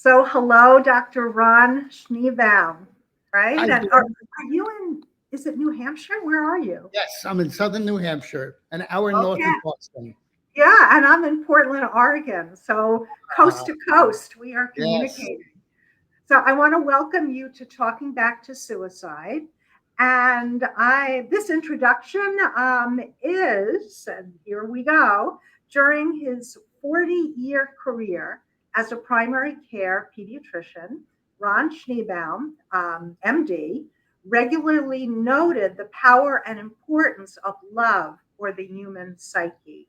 So, hello, Dr. Ron Schneebaum, right? Hi, And are you in, is it New Hampshire? Where are you? yes, I'm in southern New Hampshire, an hour north Okay. of Boston. Yeah, and I'm in Portland, Oregon. So, Uh, coast to coast, we are yes. communicating. So, I want to welcome you to Talking Back to Suicide. And this introduction is, and here we go, during his 40-year career as a primary care pediatrician, Ron Schneebaum, MD, regularly noted the power and importance of love for the human psyche.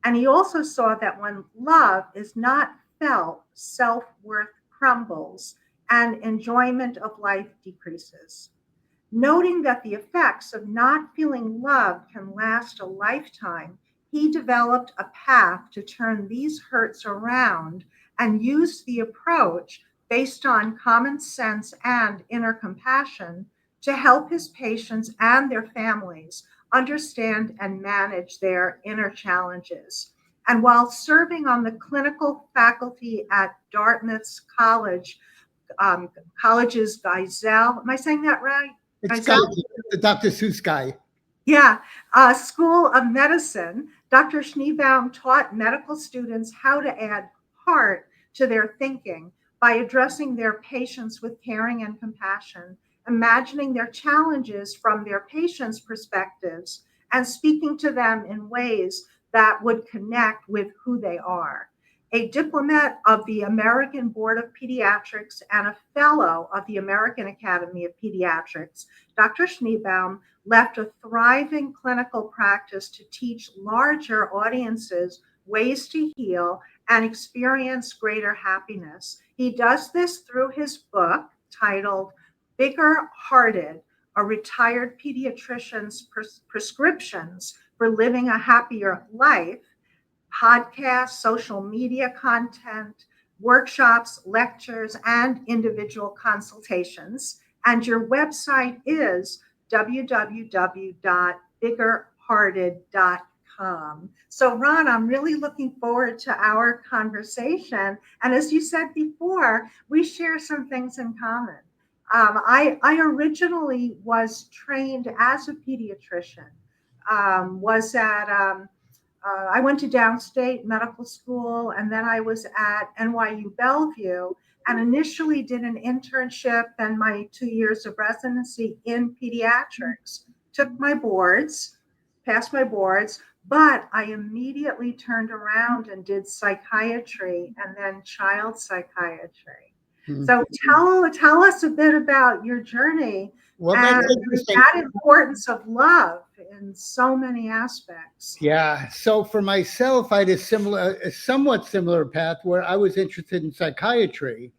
And he also saw that when love is not felt, self worth crumbles and enjoyment of life decreases. Noting that the effects of not feeling love can last a lifetime, he developed a path to turn these hurts around and used the approach based on common sense and inner compassion to help his patients and their families understand and manage their inner challenges. And while serving on the clinical faculty at Dartmouth's um, college's Geisel, am I saying that right? It's Guy, Geisel? the Dr. Seuss guy. Yeah, School of Medicine, Dr. Schneebaum taught medical students how to add heart to their thinking by addressing their patients with caring and compassion, imagining their challenges from their patients' perspectives, and speaking to them in ways that would connect with who they are. A diplomat of the American Board of Pediatrics and a fellow of the American Academy of Pediatrics, Dr. Schneebaum left a thriving clinical practice to teach larger audiences ways to heal and experience greater happiness. He does this through his book titled Bigger Hearted, a retired pediatrician's prescriptions for living a happier life, podcasts, social media content, workshops, lectures, and individual consultations. And your website is www.biggerhearted.com. So, Ron, I'm really looking forward to our conversation. And as you said before, we share some things in common. I originally was trained as a pediatrician, was at I went to downstate medical school, and then I was at NYU Bellevue and initially did an internship and my 2 years of residency in pediatrics. Took my boards, passed my boards, but I immediately turned around and did psychiatry and then child psychiatry. Hmm. So tell us a bit about your journey Well, and that's interesting. that importance of love in so many aspects. Yeah. So for myself, I had a somewhat similar path where I was interested in psychiatry.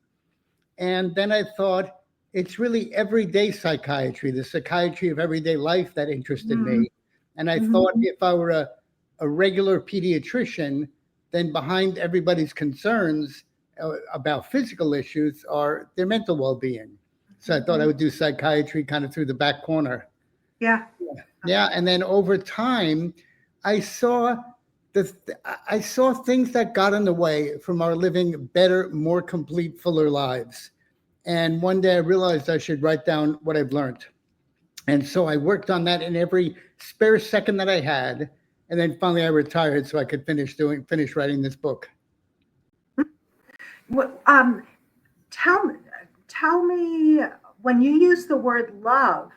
And then I thought it's really everyday psychiatry, the psychiatry of everyday life that interested Mhm, me. And I mhm. thought if I were a regular pediatrician, then behind everybody's concerns about physical issues are their mental well being. So I thought I would do psychiatry kind of through the back corner. Yeah. Yeah. And then over time, I saw the I saw things that got in the way from our living better, more complete, fuller lives. And one day I realized I should write down what I've learned. And so I worked on that in every spare second that I had. And then finally I retired so I could finish writing this book. What, tell tell me when you use the word love,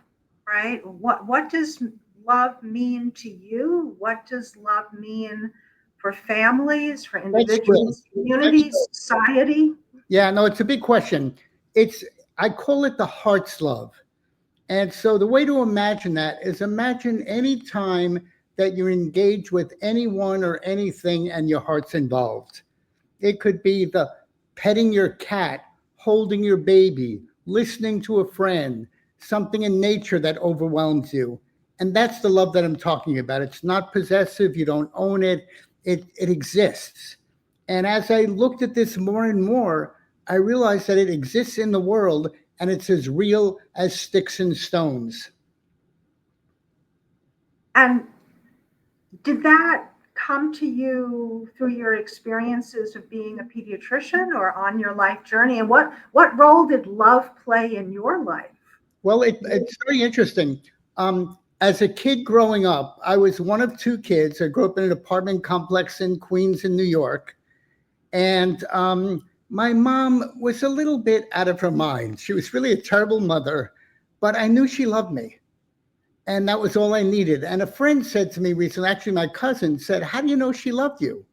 right? What does love mean to you? What does love mean for families, for That's great. individuals, That's communities, great. society? Yeah, no, it's a big question. It's I call it the heart's love. And so the way to imagine that is imagine any time that you're engaged with anyone or anything and your heart's involved. It could be the petting your cat, holding your baby, listening to a friend, something in nature that overwhelms you. And that's the love that I'm talking about. It's not possessive, you don't own it, it exists. And as I looked at this more and more, I realized that it exists in the world and it's as real as sticks and stones. And did that come to you through your experiences of being a pediatrician or on your life journey? And what role did love play in your life? Well, it's very interesting. As a kid growing up, I was one of two kids. I grew up in an apartment complex in Queens in New York. And my mom was a little bit out of her mind. She was really a terrible mother, but I knew she loved me. And that was all I needed. And a friend said to me recently, actually, my cousin said, "How do you know she loved you?"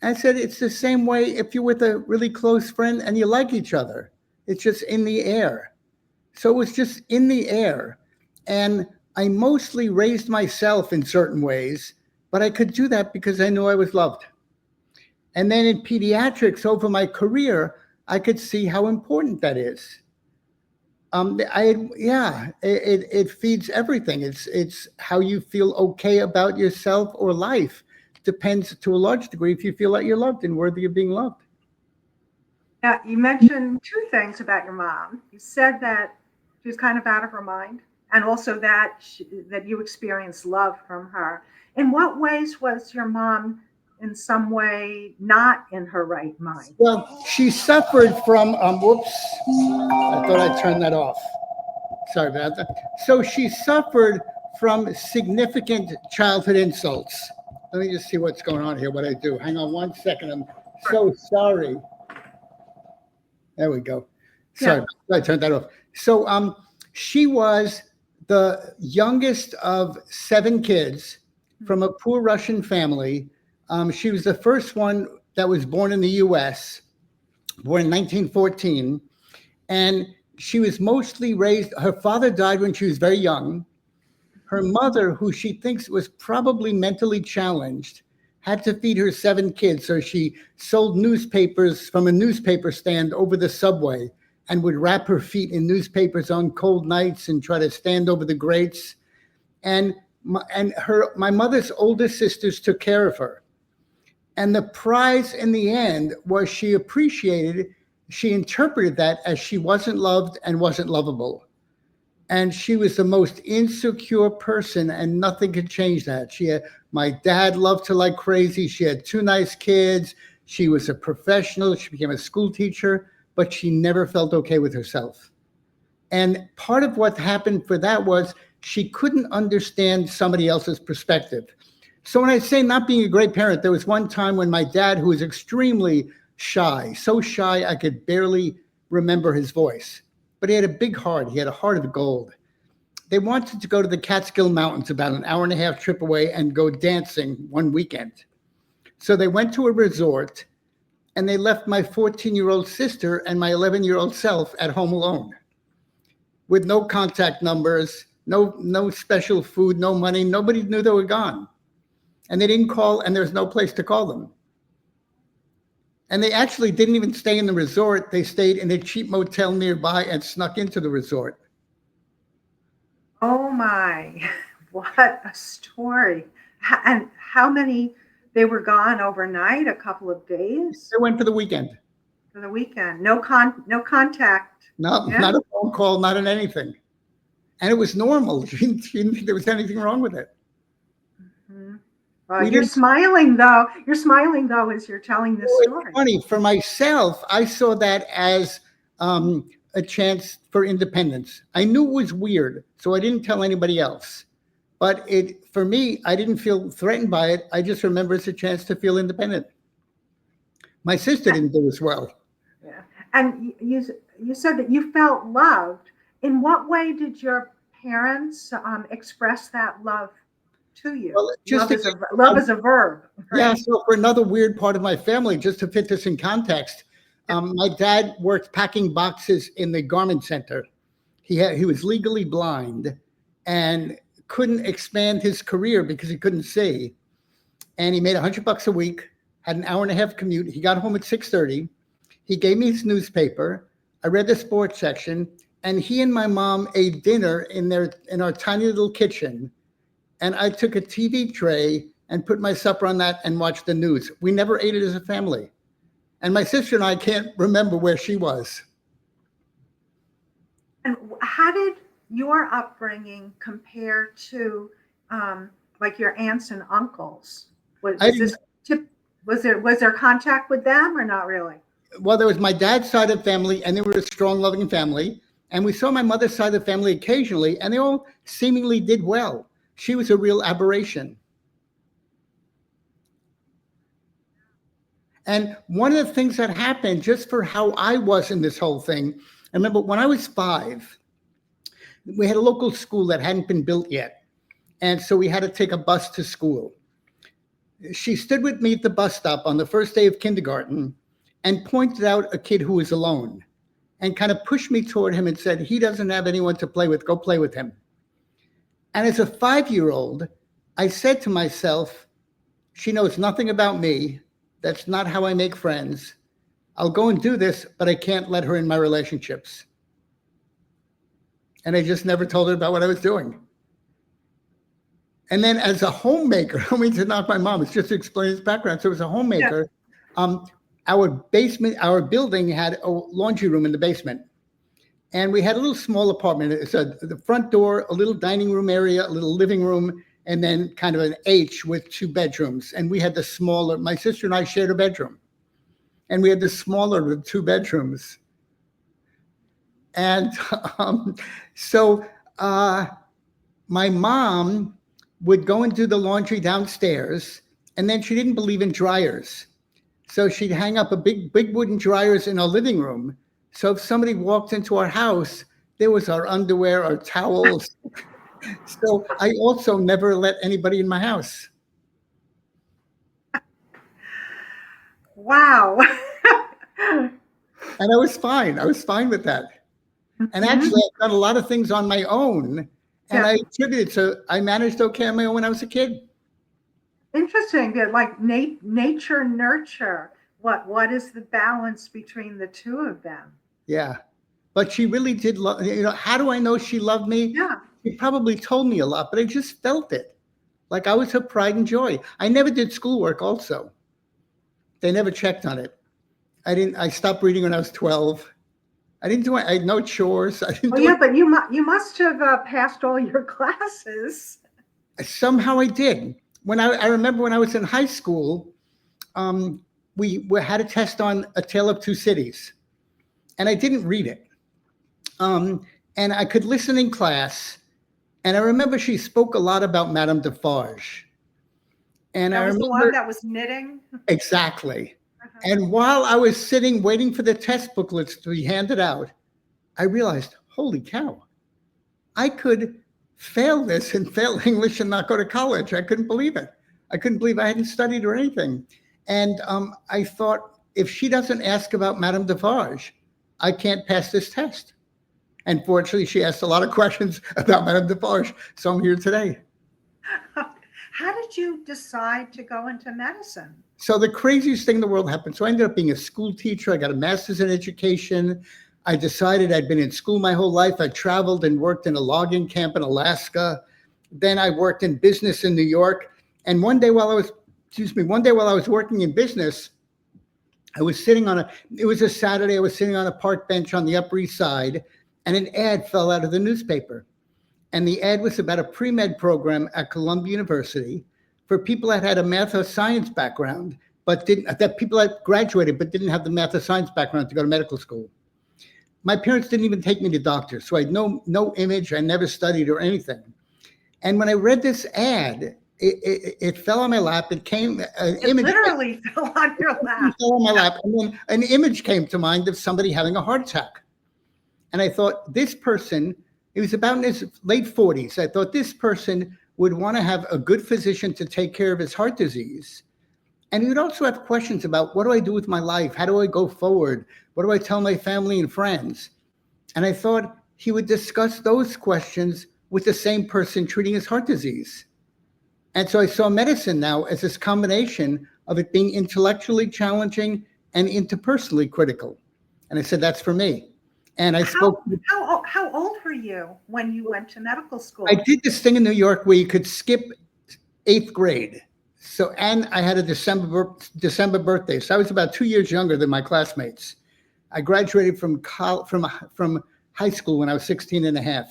I said, "It's the same way if you're with a really close friend and you like each other. It's just in the air." So it was just in the air. And I mostly raised myself in certain ways, but I could do that because I knew I was loved. And then in pediatrics, over my career, I could see how important that is. It feeds everything. It's how you feel okay about yourself or life. Depends to a large degree if you feel like you're loved and worthy of being loved. Now, you mentioned two things about your mom. You said that she was kind of out of her mind, and also that you experienced love from her. In what ways was your mom in some way not in her right mind? Well, she suffered from, whoops, I thought I turned that off. Sorry about that. So she suffered from significant childhood insults. Let me just see what's going on here, what I do. Hang on 1 second. I'm so sorry. There we go. Sorry, I turned that off. So she was the youngest of 7 kids from a poor Russian family. She was the first one that was born in the US, born in 1914. And she was mostly raised, her father died when she was very young. Her mother, who she thinks was probably mentally challenged, had to feed her 7 kids. So she sold newspapers from a newspaper stand over the subway and would wrap her feet in newspapers on cold nights and try to stand over the grates. And my mother's oldest sisters took care of her. And the prize in the end was she interpreted that as she wasn't loved and wasn't lovable. And she was the most insecure person, and nothing could change that. My dad loved her like crazy. She had 2 nice kids. She was a professional. She became a school teacher, but she never felt okay with herself. And part of what happened for that was she couldn't understand somebody else's perspective. So when I say not being a great parent, there was one time when my dad, who was extremely shy, so shy I could barely remember his voice, but he had a big heart. He had a heart of gold. They wanted to go to the Catskill Mountains, about an hour-and-a-half trip away, and go dancing one weekend. So they went to a resort, and they left my 14-year-old sister and my 11-year-old self at home alone, with no contact numbers, no special food, no money. Nobody knew they were gone. And they didn't call, and there's no place to call them. And they actually didn't even stay in the resort. They stayed in a cheap motel nearby and snuck into the resort. Oh my, what a story. And how many, they were gone overnight, a couple of days? They went for the weekend. For the weekend. No contact. No, Yeah. not a phone call, not an anything. And it was normal. She didn't think there was anything wrong with it. Mm-hmm. You're smiling though. You're smiling though as you're telling this story. It's funny. For myself, I saw that as a chance for independence. I knew it was weird, so I didn't tell anybody else. But for me, I didn't feel threatened by it. I just remember it's a chance to feel independent. My sister didn't do as well. Yeah. And you said that you felt loved. In what way did your parents express that love to you? Well, love is a verb. Right? Yeah, so for another weird part of my family, just to fit this in context, my dad worked packing boxes in the garment center. He was legally blind and couldn't expand his career because he couldn't see. And he made $100 a week, had an hour-and-a-half commute. He got home at 6:30. He gave me his newspaper. I read the sports section, and he and my mom ate dinner in our tiny little kitchen. And I took a TV tray and put my supper on that and watched the news. We never ate it as a family. And my sister and I can't remember where she was. And how did your upbringing compare to like your aunts and uncles? Was, I was didn't, this tip, was there contact with them or not really? well, there was my dad's side of the family, and they were a strong, loving family. And we saw my mother's side of the family occasionally, and they all seemingly did well. She was a real aberration. And one of the things that happened, just for how I was in this whole thing, I remember when I was 5, we had a local school that hadn't been built yet. And so we had to take a bus to school. She stood with me at the bus stop on the first day of kindergarten and pointed out a kid who was alone and kind of pushed me toward him and said, he doesn't have anyone to play with, go play with him. And as a 5-year-old, I said to myself, she knows nothing about me. That's not how I make friends. I'll go and do this, but I can't let her in my relationships. And I just never told her about what I was doing. And then as a homemaker, I don't mean to knock my mom, it's just to explain his background. So as a homemaker, our basement, our building had a laundry room in the basement. And we had a little small apartment. It's the front door, a little dining room area, a little living room, and then kind of an H with 2 bedrooms. And we had the smaller, my sister and I shared a bedroom. And we had the smaller with 2 bedrooms. And so my mom would go and do the laundry downstairs, and then she didn't believe in dryers. So she'd hang up a big wooden dryers in our living room. So if somebody walked into our house, there was our underwear, our towels. So I also never let anybody in my house. Wow. And I was fine. I was fine with that. And actually, I've done a lot of things on my own. And I attribute it to I managed okay on my own when I was a kid. Interesting. That like nature, nurture. What is the balance between the two of them? Yeah. But she really did love, how do I know she loved me? Yeah. She probably told me a lot, but I just felt it. Like I was her pride and joy. I never did schoolwork also. They never checked on it. I stopped reading when I was 12. I had no chores. But you must have passed all your classes. Somehow I did. I remember when I was in high school, we had a test on A Tale of Two Cities, and I didn't read it. And I could listen in class, and I remember she spoke a lot about Madame Defarge. And That I was remember the one that was knitting? exactly. And while I was sitting waiting for the test booklets to be handed out, I realized, holy cow, I could fail this and fail English and not go to college. I couldn't believe it. I couldn't believe I hadn't studied or anything. And I thought, if she doesn't ask about Madame Defarge, I can't pass this test. And fortunately, she asked a lot of questions about Madame Defarge, so I'm here today. How did you decide to go into medicine? So the craziest thing in the world happened. So I ended up being a school teacher. I got a master's in education. I decided I'd been in school my whole life. I traveled and worked in a logging camp in Alaska. Then I worked in business in New York. And one day while I was working in business, I was sitting it was a Saturday, I was sitting on a park bench on the Upper East Side, and an ad fell out of the newspaper. And the ad was about a pre-med program at Columbia University for people that had a math or science background, that people that graduated but didn't have the math or science background to go to medical school. My parents didn't even take me to doctors, so I had no image. I never studied or anything. And when I read this ad, it fell on my lap. It came an image. Literally fell on your lap. It fell on my lap, and then an image came to mind of somebody having a heart attack. And I thought, this person, he was about in his late 40s. I thought this person would want to have a good physician to take care of his heart disease. And he would also have questions about, what do I do with my life? How do I go forward? What do I tell my family and friends? And I thought he would discuss those questions with the same person treating his heart disease. And so I saw medicine now as this combination of it being intellectually challenging and interpersonally critical. And I said, that's for me. And I spoke. How old were you when you went to medical school? I did this thing in New York where you could skip 8th grade. So, and I had a December birthday. So I was about 2 years younger than my classmates. I graduated from high school when I was 16 and a half.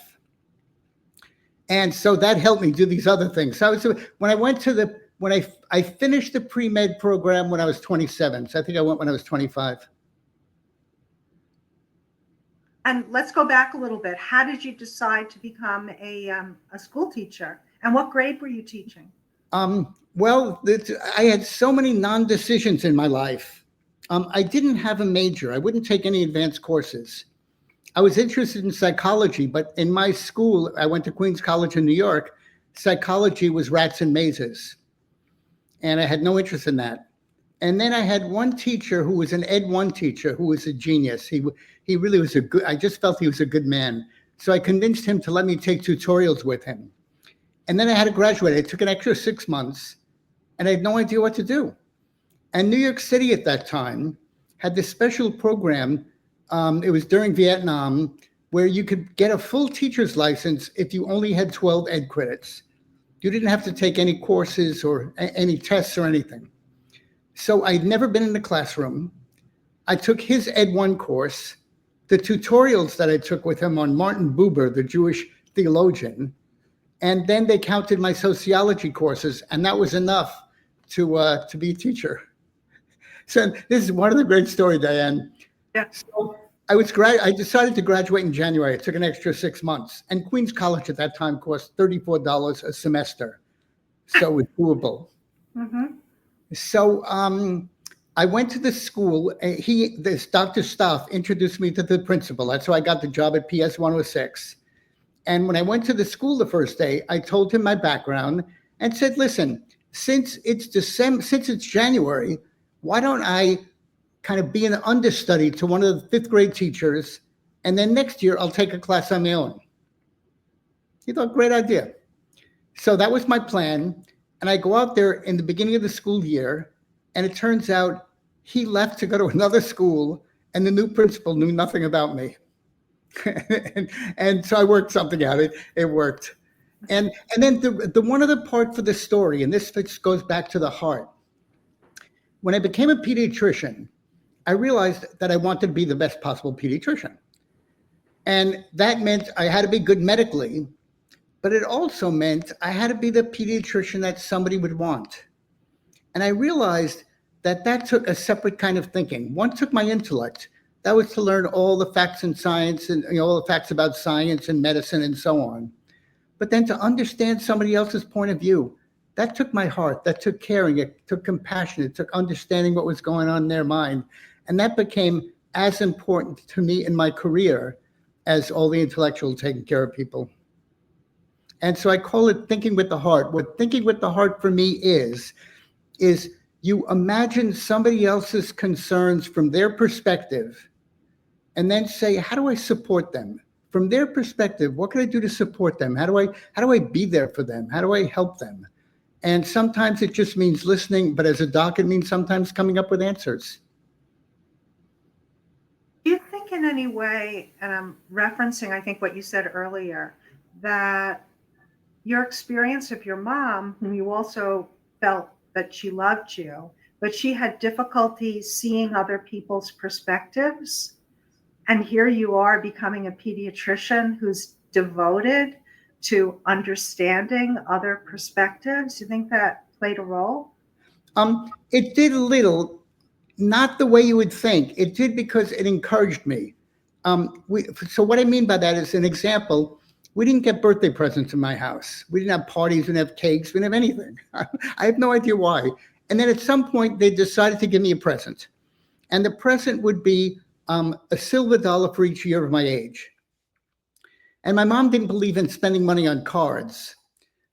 And so that helped me do these other things. So when I went to I finished the pre-med program when I was 27. So I think I went when I was 25. And let's go back a little bit. How did you decide to become a school teacher? And what grade were you teaching? Well, I had so many non-decisions in my life. I didn't have a major. I wouldn't take any advanced courses. I was interested in psychology, but in my school, I went to Queens College in New York. Psychology was rats and mazes, and I had no interest in that. And then I had one teacher who was an Ed 1 teacher who was a genius. He really was I just felt he was a good man. So I convinced him to let me take tutorials with him. And then I had to graduate. It took an extra 6 months, and I had no idea what to do. And New York City at that time had this special program. It was during Vietnam, where you could get a full teacher's license if you only had 12 ed credits. You didn't have to take any courses or any tests or anything. So I'd never been in the classroom. I took his Ed 1 course, the tutorials that I took with him on Martin Buber, the Jewish theologian, and then they counted my sociology courses, and that was enough to be a teacher. So this is one of the great stories, Diane. Yeah. So I decided to graduate in January. It took an extra 6 months, and Queens College at that time cost $34 a semester, so it was doable. Mm-hmm. So I went to the school. This Dr. Stoff introduced me to the principal. That's how I got the job at PS 106. And when I went to the school the first day, I told him my background and said, listen, since it's January, why don't I kind of be an understudy to one of the 5th grade teachers, and then next year I'll take a class on my own. He thought, great idea. So that was my plan. And I go out there in the beginning of the school year, and it turns out he left to go to another school, and the new principal knew nothing about me. and so I worked something out. It worked. And then the one other part for the story, and this goes back to the heart. When I became a pediatrician, I realized that I wanted to be the best possible pediatrician. And that meant I had to be good medically, but it also meant I had to be the pediatrician that somebody would want. And I realized that took a separate kind of thinking. One took my intellect. That was to learn all the facts in science and all the facts about science and medicine and so on. But then to understand somebody else's point of view, that took my heart, that took caring, it took compassion, it took understanding what was going on in their mind. And that became as important to me in my career as all the intellectual taking care of people. And so I call it thinking with the heart. What thinking with the heart for me is you imagine somebody else's concerns from their perspective and then say, how do I support them? From their perspective, what can I do to support them? How do I be there for them? How do I help them? And sometimes it just means listening, but as a doc, it means sometimes coming up with answers. Do you think in any way, and I'm referencing, I think, what you said earlier, that your experience of your mom, whom you also felt that she loved you, but she had difficulty seeing other people's perspectives, and here you are becoming a pediatrician who's devoted to understanding other perspectives? Do you think that played a role? It did a little, not the way you would think. It did because it encouraged me. So what I mean by that is, an example, we didn't get birthday presents in my house. We didn't have parties, we didn't have cakes, we didn't have anything. I have no idea why. And then at some point they decided to give me a present. And the present would be a silver dollar for each year of my age. And my mom didn't believe in spending money on cards.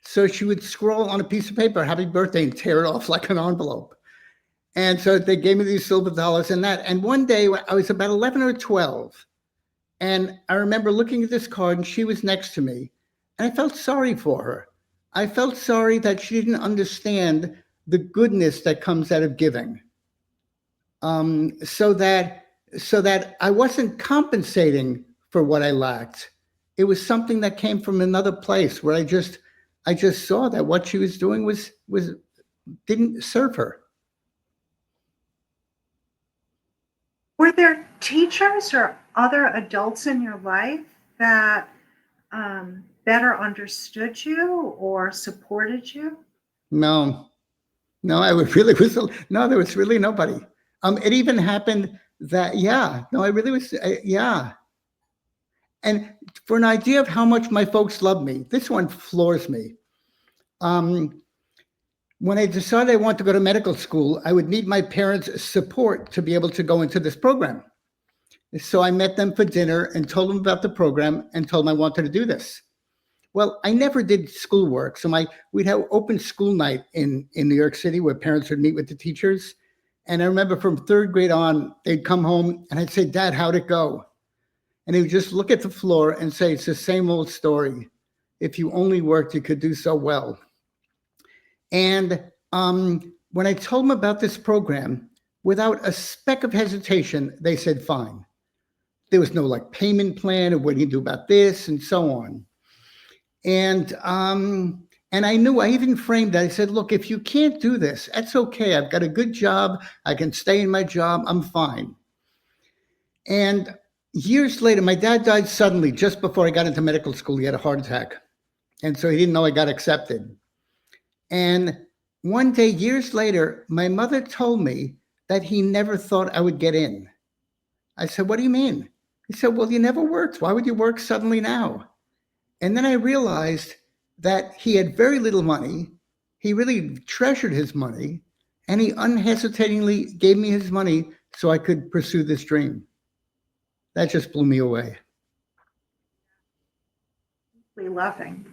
So she would scroll on a piece of paper, happy birthday, and tear it off like an envelope. And so they gave me these silver dollars and that. And one day I was about 11 or 12. And I remember looking at this card, and she was next to me. And I felt sorry for her. I felt sorry that she didn't understand the goodness that comes out of giving. So that I wasn't compensating for what I lacked. It was something that came from another place where I just saw that what she was doing was didn't serve her. Were there teachers or other adults in your life that better understood you or supported you? No, No, I was really was no, there was really nobody. It even happened that yeah, no, I really was yeah. And for an idea of how much my folks love me, this one floors me. Um, when I decided I wanted to go to medical school, I would need my parents' support to be able to go into this program. So I met them for dinner and told them about the program and told them I wanted to do this. Well, I never did schoolwork, so we'd have open school night in New York City where parents would meet with the teachers. And I remember from third grade on, they'd come home and I'd say, "Dad, how'd it go?" And he would just look at the floor and say, "It's the same old story. If you only worked, you could do so well." And when I told them about this program, without a speck of hesitation, they said, "Fine." There was no like payment plan or what do you do about this and so on. And I knew, I even framed that. I said, "Look, if you can't do this, that's okay. I've got a good job. I can stay in my job. I'm fine." And years later, my dad died suddenly just before I got into medical school. He had a heart attack. And so he didn't know I got accepted. And one day, years later, my mother told me that he never thought I would get in. I said, "What do you mean?" He said, "Well, you never worked. Why would you work suddenly now?" And then I realized that he had very little money. He really treasured his money, and he unhesitatingly gave me his money so I could pursue this dream. That just blew me away. Loving.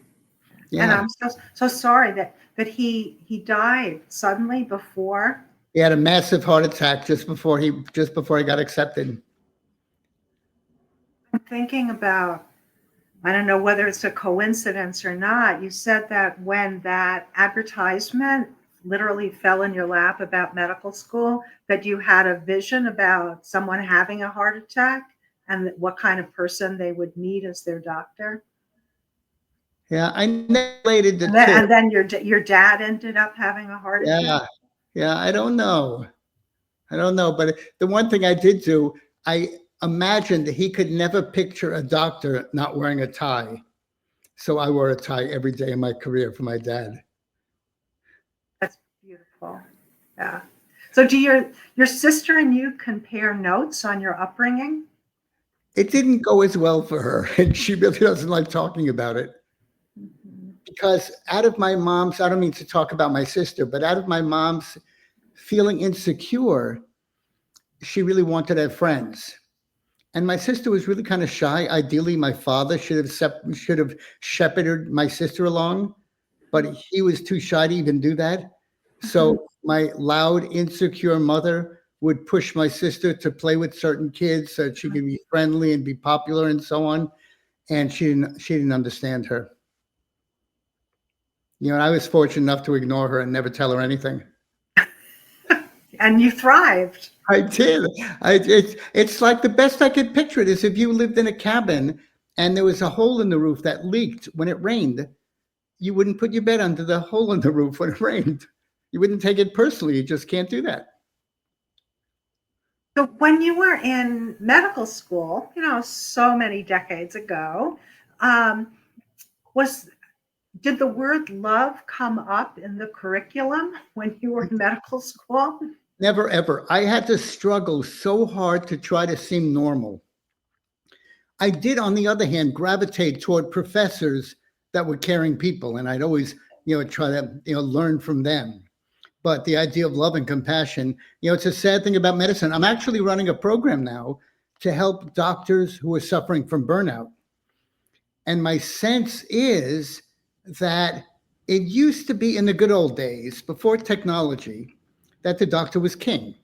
And Yeah. I'm so sorry that he died suddenly before. He had a massive heart attack just before he got accepted. I'm thinking about, I don't know whether it's a coincidence or not. You said that when that advertisement literally fell in your lap about medical school, that you had a vision about someone having a heart attack and what kind of person they would meet as their doctor. Yeah, I related the And two. then your dad ended up having a heart attack. Yeah, yeah, I don't know. I don't know, but the one thing I did do, I imagined that he could never picture a doctor not wearing a tie. So I wore a tie every day in my career for my dad. That's beautiful. Yeah. So do your sister and you compare notes on your upbringing? It didn't go as well for her, and she really doesn't like talking about it. Mhm. Because out of my mom's, I don't mean to talk about my sister, but out of my mom's feeling insecure, she really wanted to have friends. And my sister was really kind of shy. Ideally, my father should have shepherded my sister along, but he was too shy to even do that. Mhm. So my loud, insecure mother would push my sister to play with certain kids so that she could be friendly and be popular and so on. And she didn't understand her. And I was fortunate enough to ignore her and never tell her anything. And you thrived. I did. It's like the best I could picture it is if you lived in a cabin and there was a hole in the roof that leaked when it rained, you wouldn't put your bed under the hole in the roof when it rained. You wouldn't take it personally. You just can't do that. So when you were in medical school, so many decades ago, um, was did the word love come up in the curriculum when you were in medical school? Never ever. I had to struggle so hard to try to seem normal. I did, on the other hand, gravitate toward professors that were caring people, and I'd always, try to, learn from them. But the idea of love and compassion, it's a sad thing about medicine. I'm actually running a program now to help doctors who are suffering from burnout. And my sense is that it used to be in the good old days, before technology, that the doctor was king.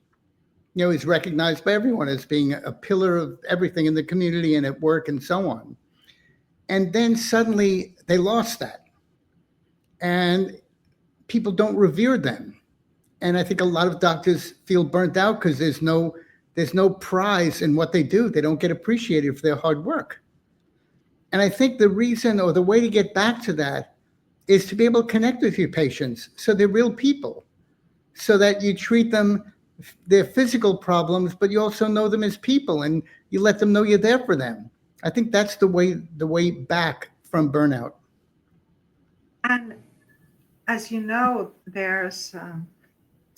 He's recognized by everyone as being a pillar of everything in the community and at work and so on. And then suddenly they lost that. And people don't revere them. And I think a lot of doctors feel burnt out because there's no prize in what they do. They don't get appreciated for their hard work. And I think the reason or the way to get back to that is to be able to connect with your patients so they're real people, so that you treat them their physical problems, but you also know them as people and you let them know you're there for them. I think that's the way back from burnout. And as you know, there's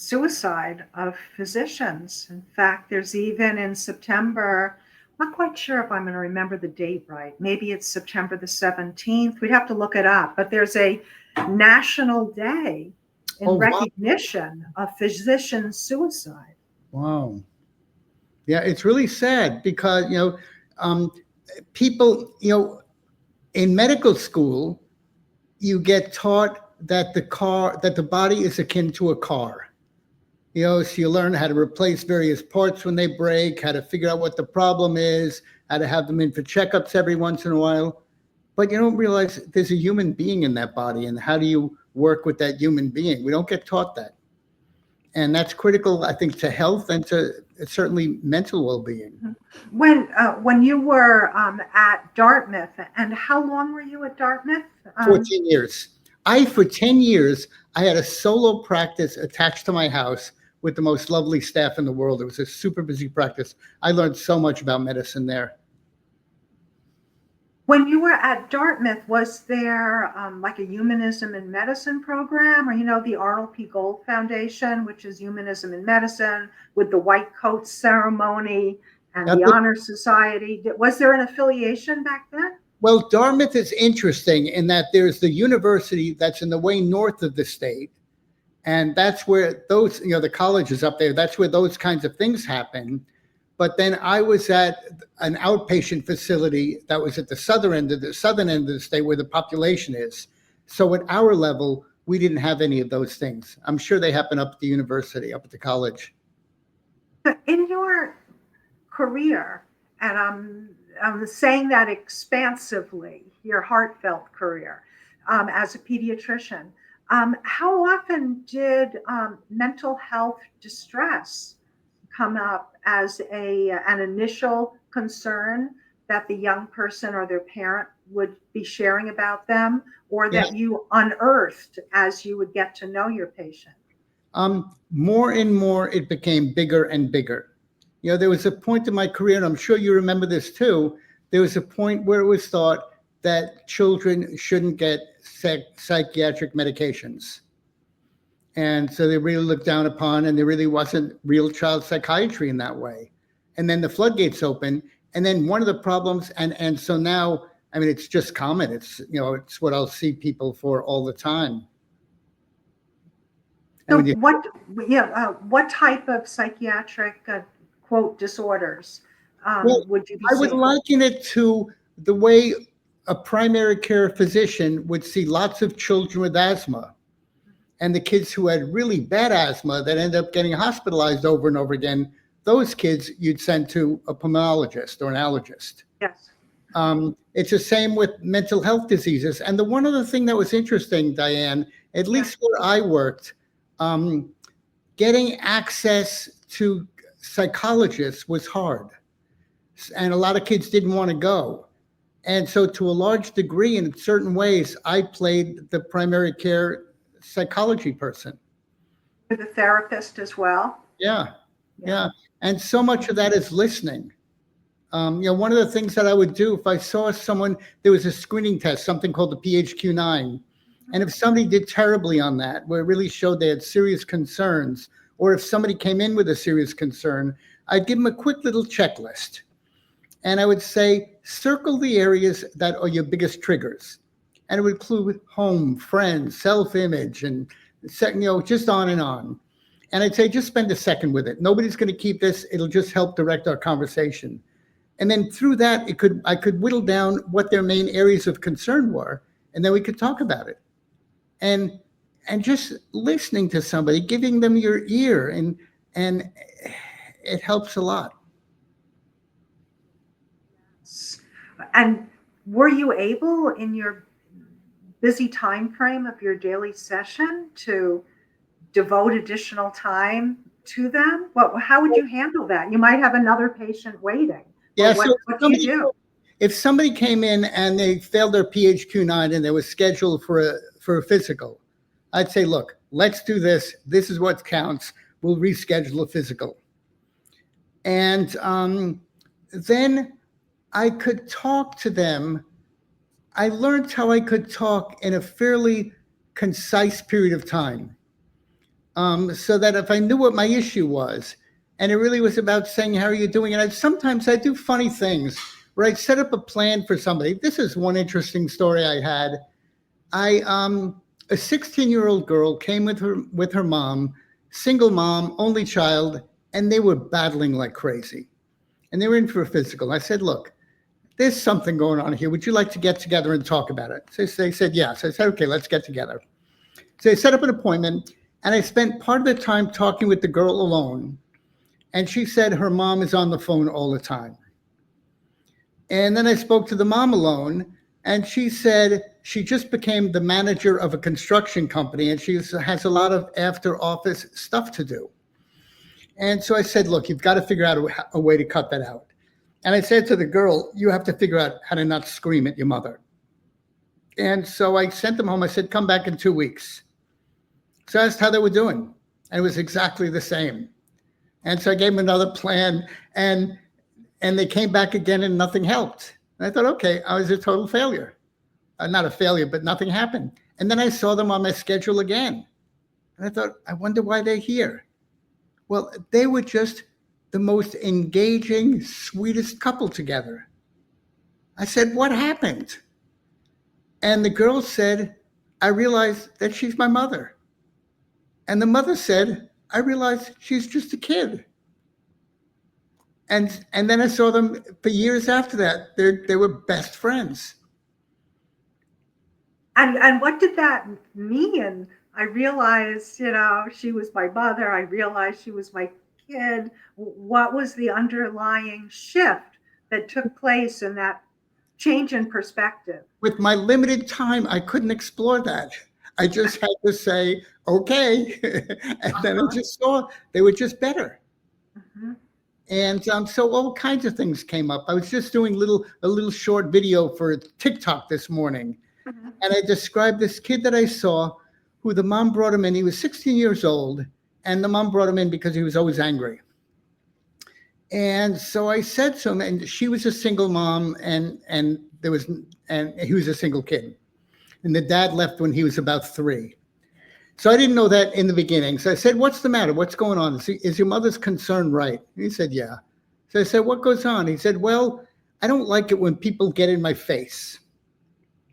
suicide of physicians. In fact, there's even in September, I'm not quite sure if I'm going to remember the date right. Maybe it's September the 17th. We'd have to look it up, but there's a national day in Oh, wow. recognition of physician suicide. Wow. Yeah, it's really sad because, um, people, in medical school, you get taught that the body is akin to a car. So you learn how to replace various parts when they break, how to figure out what the problem is, how to have them in for checkups every once in a while. But you don't realize there's a human being in that body, and how do you work with that human being? We don't get taught that. And that's critical, I think, to health and to certainly mental well-being. When you were at Dartmouth, and how long were you at Dartmouth? 14 years. For 10 years, I had a solo practice attached to my house with the most lovely staff in the world. It was a super busy practice. I learned so much about medicine there. When you were at Dartmouth, was there like a humanism in medicine program, or the Arnold P. Gold Foundation, which is humanism in medicine, with the white coat ceremony and the honor society? Was there an affiliation back then? Well, Dartmouth is interesting in that there's the university that's in the way north of the state, and that's where those, the colleges up there, that's where those kinds of things happen. But then I was at an outpatient facility that was at the southern end of the state where the population is. So at our level, we didn't have any of those things. I'm sure they happen up at the university, up at the college. In your career, and I'm saying that expansively, your heartfelt career as a pediatrician, how often did mental health distress come up as an initial concern that the young person or their parent would be sharing about them, or that you unearthed as you would get to know your patient? More and more, it became bigger and bigger. There was a point in my career, and I'm sure you remember this too, there was a point where it was thought that children shouldn't get psychiatric medications. And so they really looked down upon, and there really wasn't real child psychiatry in that way. And then the floodgates open. And then one of the problems, and so now, I mean, it's just common. It's, it's what I'll see people for all the time. So what type of psychiatric quote disorders would you be seeing? I would liken it to the way a primary care physician would see lots of children with asthma. And the kids who had really bad asthma that end up getting hospitalized over and over again, those kids you'd send to a pulmonologist or an allergist. Yes. It's the same with mental health diseases. And the one other thing that was interesting, Diane, at least where I worked, getting access to psychologists was hard. And a lot of kids didn't want to go. And so to a large degree, in certain ways, I played the primary care psychology person. The therapist as well. Yeah. And so much of that is listening. One of the things that I would do if I saw someone, there was a screening test, something called the PHQ-9. And if somebody did terribly on that, where it really showed they had serious concerns, or if somebody came in with a serious concern, I'd give them a quick little checklist. And I would say, circle the areas that are your biggest triggers. And it would include home, friends, self-image, and just on and on. And I'd say, just spend a second with it. Nobody's going to keep this. It'll just help direct our conversation. And then through that, I could whittle down what their main areas of concern were, and then we could talk about it. And just listening to somebody, giving them your ear, and it helps a lot. And were you able, in your busy time frame of your daily session, to devote additional time to them? Well, how would you handle that? You might have another patient waiting. Yeah. What do you do? If somebody came in and they failed their PHQ-9 and they were scheduled for a physical, I'd say, look, let's do this. This is what counts. We'll reschedule a physical. And then I could talk to them. I learned how I could talk in a fairly concise period of time. so that if I knew what my issue was, and it really was about saying, how are you doing? And sometimes I do funny things where I set up a plan for somebody. This is one interesting story I had. A 16-year-old girl came with her mom, single mom, only child, and they were battling like crazy. And they were in for a physical. I said, look, there's something going on here. Would you like to get together and talk about it? So they said, yes. I said, okay, let's get together. So they set up an appointment, and I spent part of the time talking with the girl alone. And she said her mom is on the phone all the time. And then I spoke to the mom alone, and she said she just became the manager of a construction company, and she has a lot of after office stuff to do. And so I said, look, you've got to figure out a way to cut that out. And I said to the girl, you have to figure out how to not scream at your mother. And so I sent them home. I said, come back in 2 weeks. So I asked how they were doing. And it was exactly the same. And so I gave them another plan, and they came back again and nothing helped. And I thought, okay, I was a total failure. Not a failure, but nothing happened. And then I saw them on my schedule again. And I thought, I wonder why they're here. Well, they were just the most engaging, sweetest couple together. I said, what happened? And the girl said, I realized that she's my mother. And the mother said, I realized she's just a kid. And then I saw them for years after that. They were best friends. And what did that mean? I realized, she was my mother. I realized she was my kid. What was the underlying shift that took place in that change in perspective? With my limited time, I couldn't explore that. I just had to say, okay. And then I just saw they were just better. Mm-hmm. And so all kinds of things came up. I was just doing a little short video for TikTok this morning. Mm-hmm. And I described this kid that I saw who the mom brought him in. He was 16 years old, and the mom brought him in because he was always angry. And so I said to him, and she was a single mom, and he was a single kid. And the dad left when he was about 3. So I didn't know that in the beginning. So I said, what's the matter? What's going on? Is your mother's concern right? And he said, yeah. So I said, what goes on? He said, well, I don't like it when people get in my face.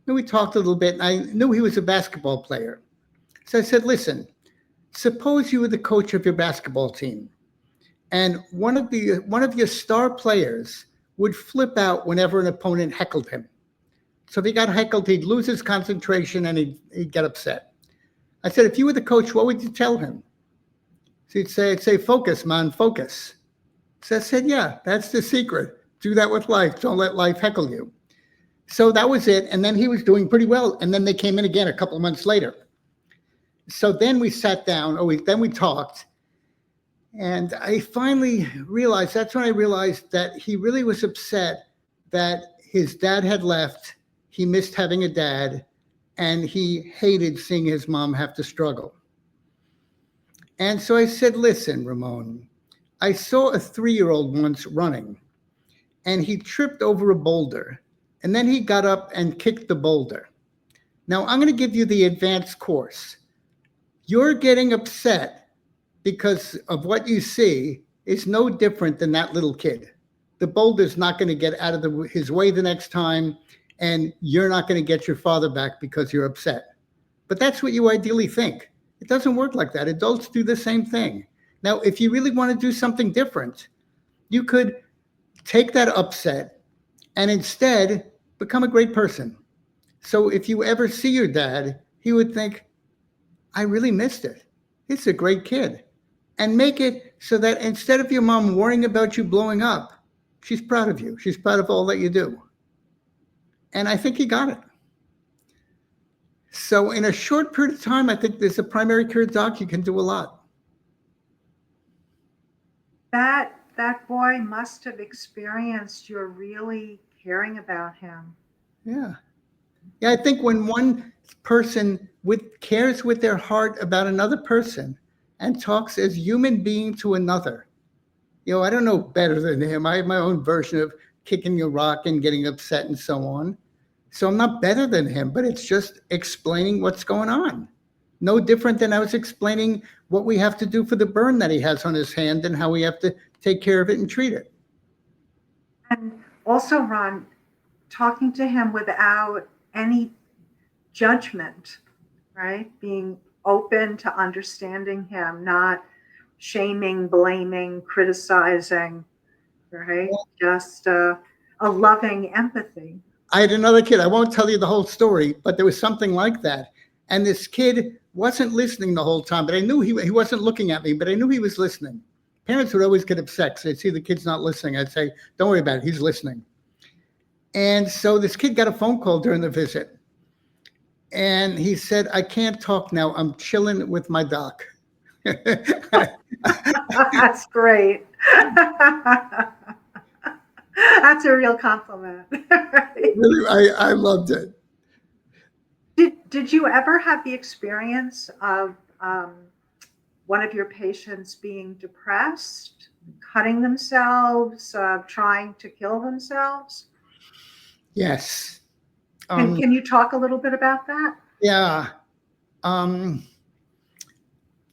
And we talked a little bit, and I knew he was a basketball player. So I said, listen, suppose you were the coach of your basketball team, and one of your star players would flip out whenever an opponent heckled him. So if he got heckled, he'd lose his concentration and he'd get upset. I said, if you were the coach, what would you tell him? So he'd say, focus, man, focus. So I said, yeah, that's the secret. Do that with life. Don't let life heckle you. So that was it. And then he was doing pretty well. And then they came in again a couple of months later. So then we sat down, then we talked. And I finally realized, that's when I realized that he really was upset that his dad had left. He missed having a dad, and he hated seeing his mom have to struggle. And so I said, listen, Ramon, I saw a 3-year-old once running, and he tripped over a boulder, and then he got up and kicked the boulder. Now, I'm going to give you the advanced course. You're getting upset because of what you see is no different than that little kid. The boulder's not going to get out of his way the next time, and you're not going to get your father back because you're upset. But that's what you ideally think. It doesn't work like that. Adults do the same thing. Now, if you really want to do something different, you could take that upset and instead become a great person. So if you ever see your dad, he would think, I really missed it. It's a great kid. And make it so that instead of your mom worrying about you blowing up, she's proud of you. She's proud of all that you do. And I think he got it. So in a short period of time, I think as a primary care doc, you can do a lot. That boy must have experienced your really caring about him. Yeah. Yeah, I think when one person cares with their heart about another person and talks as human being to another, I don't know better than him. I have my own version of kicking a rock and getting upset and so on. So I'm not better than him, but it's just explaining what's going on. No different than I was explaining what we have to do for the burn that he has on his hand and how we have to take care of it and treat it. And also, Ron, talking to him without any judgment, right? Being open to understanding him, not shaming, blaming, criticizing, right? Just a loving empathy. I had another kid. I won't tell you the whole story, but there was something like that. And this kid wasn't listening the whole time, but I knew he wasn't looking at me, but I knew he was listening. Parents would always get upset. They'd see the kid's not listening. I'd say, don't worry about it. He's listening. And so this kid got a phone call during the visit. And he said, I can't talk now. I'm chilling with my doc. That's great. That's a real compliment. Really, I loved it. Did you ever have the experience of one of your patients being depressed, cutting themselves, trying to kill themselves? Yes. Can you talk a little bit about that? Yeah.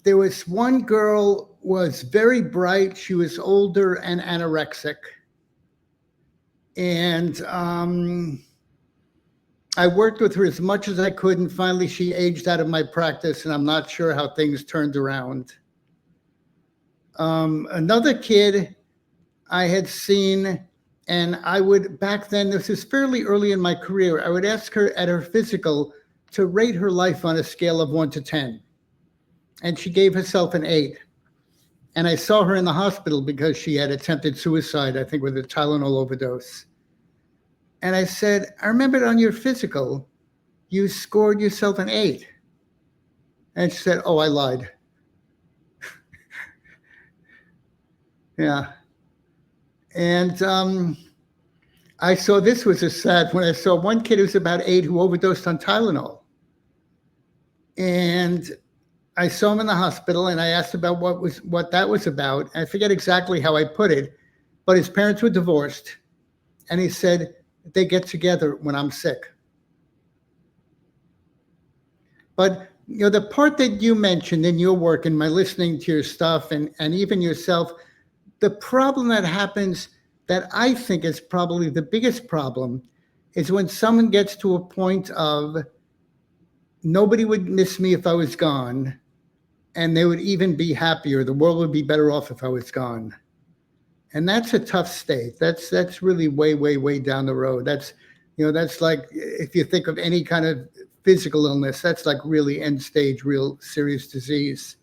There was one girl was very bright. She was older and anorexic. And I worked with her as much as I could. And finally, she aged out of my practice. And I'm not sure how things turned around. Another kid I had seen, and I would, back then, this is fairly early in my career, I would ask her at her physical to rate her life on a scale of 1 to 10. And she gave herself an 8. And I saw her in the hospital because she had attempted suicide, I think with a Tylenol overdose. And I said, I remembered on your physical, you scored yourself an 8. And she said, oh, I lied. Yeah. And I saw, this was a sad, when I saw one kid who was about 8 who overdosed on Tylenol. And I saw him in the hospital and I asked about what that was about. I forget exactly how I put it, but his parents were divorced. And he said, they get together when I'm sick. But you know, the part that you mentioned in your work and my listening to your stuff and even yourself, the problem that happens that I think is probably the biggest problem is when someone gets to a point of nobody would miss me if I was gone, and they would even be happier. The world would be better off if I was gone. And that's a tough state. That's really way, way, way down the road. That's, you know, that's like, if you think of any kind of physical illness, that's like really end stage, real serious disease.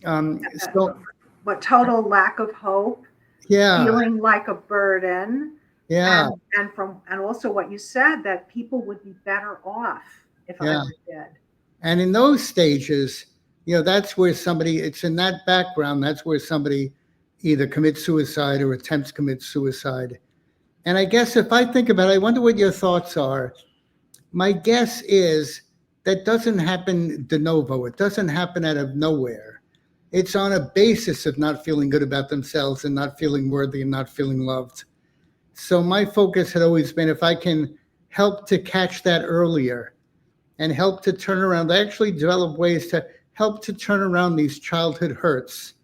What total lack of hope, Yeah. feeling like a burden. Yeah. And also what you said, that people would be better off if I were dead. And in those stages, you know, that's where somebody, it's in that background, that's where somebody either commits suicide or attempts to commit suicide. And I guess if I think about it, I wonder what your thoughts are. My guess is that doesn't happen de novo. It doesn't happen out of nowhere. It's on a basis of not feeling good about themselves and not feeling worthy and not feeling loved. So my focus had always been, if I can help to catch that earlier and help to turn around, I actually develop ways to help to turn around these childhood hurts,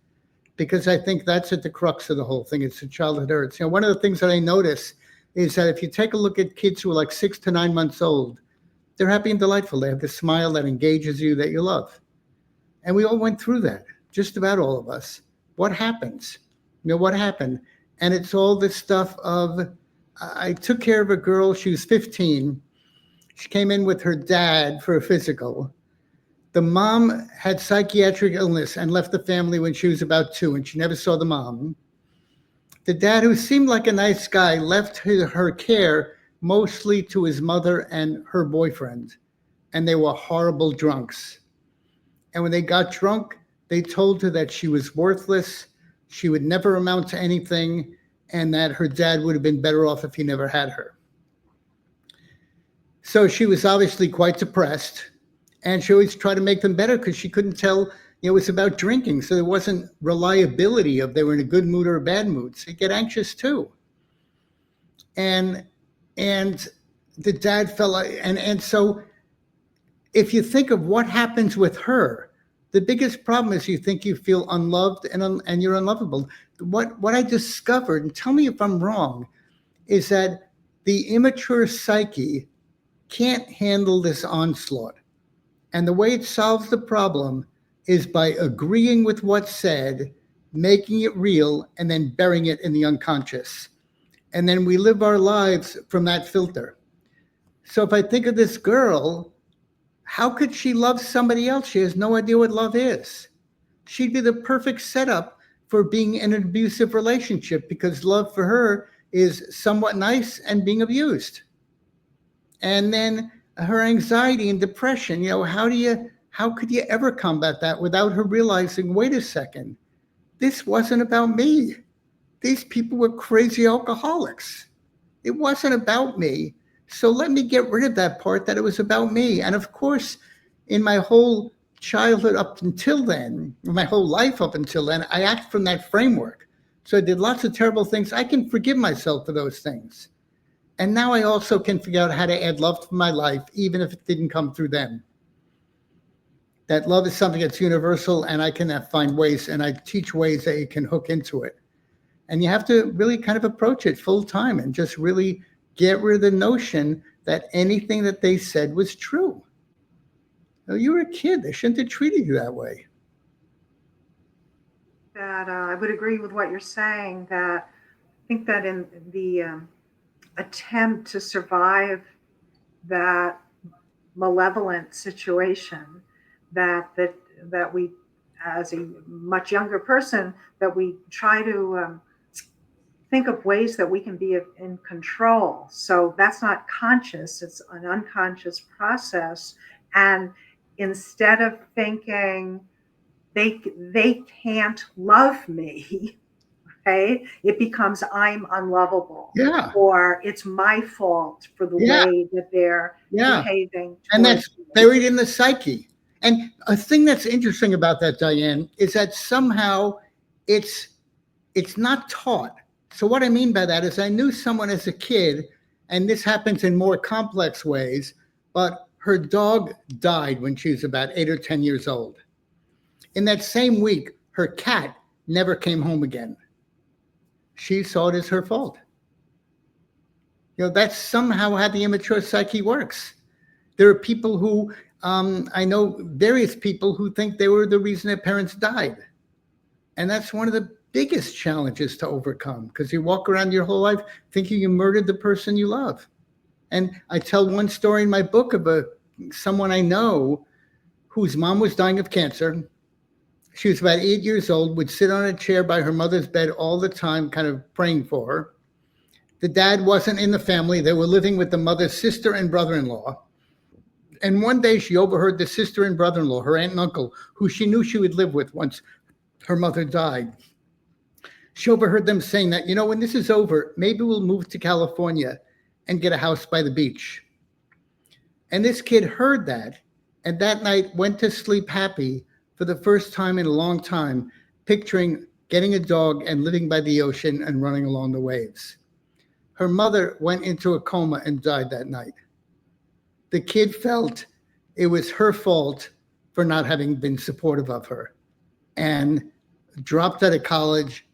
because I think that's at the crux of the whole thing. It's the childhood hurts. You know, one of the things that I notice is that if you take a look at kids who are like 6 to 9 months old, they're happy and delightful. They have this smile that engages you, that you love. And we all went through that, just about all of us. What happens? You know, what happened? And it's all this stuff of, I took care of a girl, she was 15. She came in with her dad for a physical. The mom had psychiatric illness and left the family when she was about 2, and she never saw the mom. The dad, who seemed like a nice guy, left her care mostly to his mother and her boyfriend, and they were horrible drunks. And when they got drunk, they told her that she was worthless, she would never amount to anything, and that her dad would have been better off if he never had her. So she was obviously quite depressed, and she always tried to make them better because she couldn't tell, you know, it was about drinking. So there wasn't reliability of they were in a good mood or a bad mood. So you get anxious too. And the dad fell, and so if you think of what happens with her, The biggest problem is you think you feel unloved and you're unlovable. What I discovered, and tell me if I'm wrong, is that the immature psyche can't handle this onslaught. And the way it solves the problem is by agreeing with what's said, making it real, and then burying it in the unconscious. And then we live our lives from that filter. So if I think of this girl, how could she love somebody else? She has no idea what love is. She'd be the perfect setup for being in an abusive relationship because love for her is somewhat nice and being abused. And then her anxiety and depression, how could you ever combat that without her realizing, wait a second, this wasn't about me. These people were crazy alcoholics. It wasn't about me. So let me get rid of that part that it was about me. And of course, in my whole childhood up until then, my whole life up until then, I act from that framework. So I did lots of terrible things. I can forgive myself for those things. And now I also can figure out how to add love to my life, even if it didn't come through them. That love is something that's universal, and I can find ways, and I teach ways that you can hook into it. And you have to really kind of approach it full time and just really get rid of the notion that anything that they said was true. You were a kid. They shouldn't have treated you that way. That I would agree with what you're saying. That I think that in the attempt to survive that malevolent situation, that we, as a much younger person, that we try to think of ways that we can be in control. So that's not conscious, it's an unconscious process. And instead of thinking they can't love me, right? It becomes I'm unlovable. Yeah. Or it's my fault for the way that they're behaving. And that's buried in the psyche. And a thing that's interesting about that, Diane, is that somehow it's not taught. So what I mean by that is I knew someone as a kid, and this happens in more complex ways, but her dog died when she was about 8 or 10 years old. In that same week, her cat never came home again. She saw it as her fault. That's somehow how the immature psyche works. There are people who, I know various people who think they were the reason their parents died. And that's one of the biggest challenges to overcome, because you walk around your whole life thinking you murdered the person you love. And I tell one story in my book of someone I know whose mom was dying of cancer. She was about 8 years old, would sit on a chair by her mother's bed all the time, kind of praying for her. The dad wasn't in the family. They were living with the mother's sister and brother-in-law. And one day she overheard the sister and brother-in-law, her aunt and uncle, who she knew she would live with once her mother died. She overheard them saying that, when this is over, maybe we'll move to California and get a house by the beach. And this kid heard that, and that night went to sleep happy for the first time in a long time, picturing getting a dog and living by the ocean and running along the waves. Her mother went into a coma and died that night. The kid felt it was her fault for not having been supportive of her, and dropped out of college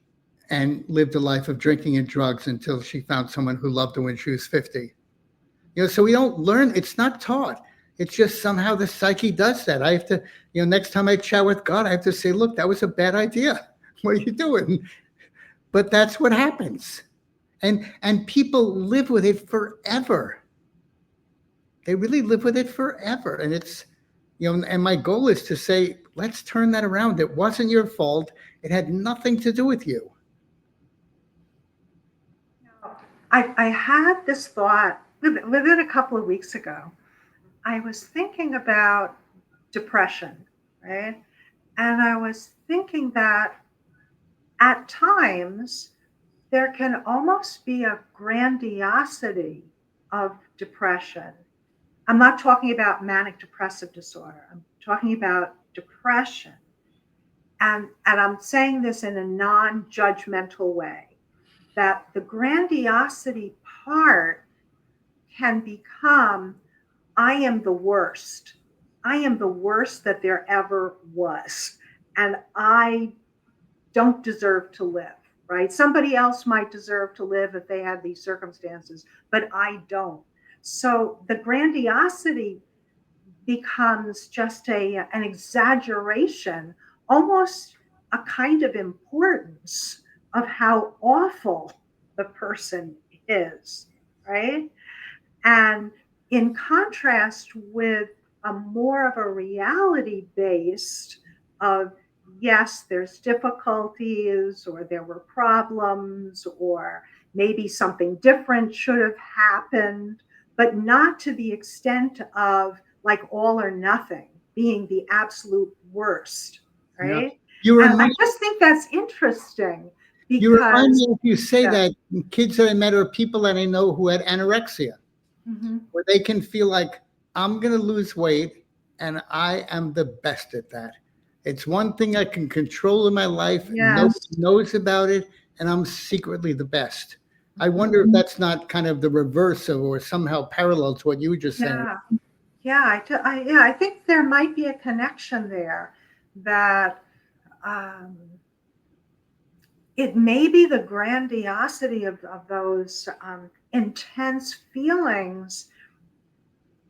and lived a life of drinking and drugs until she found someone who loved her when she was 50. So we don't learn, it's not taught. It's just somehow the psyche does that. I have to, next time I chat with God, I have to say, look, that was a bad idea. What are you doing? But that's what happens. And people live with it forever. They really live with it forever. And it's, and my goal is to say, let's turn that around. It wasn't your fault. It had nothing to do with you. I had this thought within a couple of weeks ago. I was thinking about depression, right? And I was thinking that at times there can almost be a grandiosity of depression. I'm not talking about manic depressive disorder. I'm talking about depression. And I'm saying this in a non-judgmental way, that the grandiosity part can become, I am the worst. I am the worst that there ever was. And I don't deserve to live, right? Somebody else might deserve to live if they had these circumstances, but I don't. So the grandiosity becomes just an exaggeration, almost a kind of importance of how awful the person is, right? And in contrast with a more of a reality based of, yes, there's difficulties or there were problems or maybe something different should have happened, but not to the extent of like all or nothing being the absolute worst, Yeah. right? You And I remind just think that's interesting you remind because, me if you say yeah. that kids that I met are people that I know who had anorexia, Mhm. where they can feel like I'm going to lose weight and I am the best at that. It's one thing I can control in my life. Nobody Yes. knows about it, and I'm secretly the best. I wonder if Mhm. that's not kind of the reverse of, or somehow parallel to what you were just saying. Yeah. Yeah, yeah, I think there might be a connection there that um, it may be the grandiosity of those intense feelings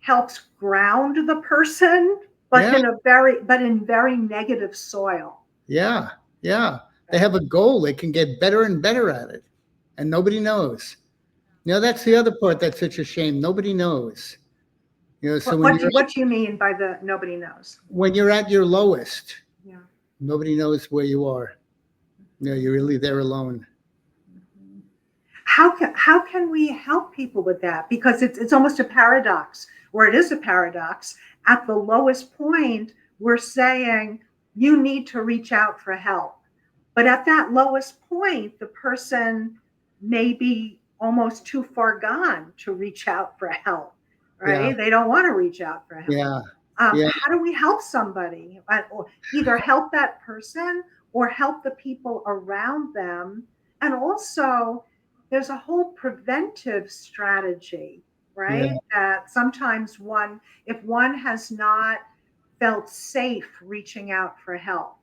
helps ground the person, but Yeah, in very negative soil. yeah, yeah. They have a goal. They can get better and better at it, and nobody knows. That's the other part that's such a shame. Nobody knows. So What do you mean by the nobody knows? when you're at your lowest, Yeah. nobody knows where you are. You're really there alone. Mhm. How can we help people with that? Because it's almost a paradox, or it is a paradox. At the lowest point, we're saying you need to reach out for help. But at that lowest point, the person may be almost too far gone to reach out for help, Yeah, right? They don't want to reach out for help. yeah, yeah, How do we help somebody? Or either help that person or help the people around them. And also, there's a whole preventive strategy, yeah, right? That sometimes if one has not felt safe reaching out for help,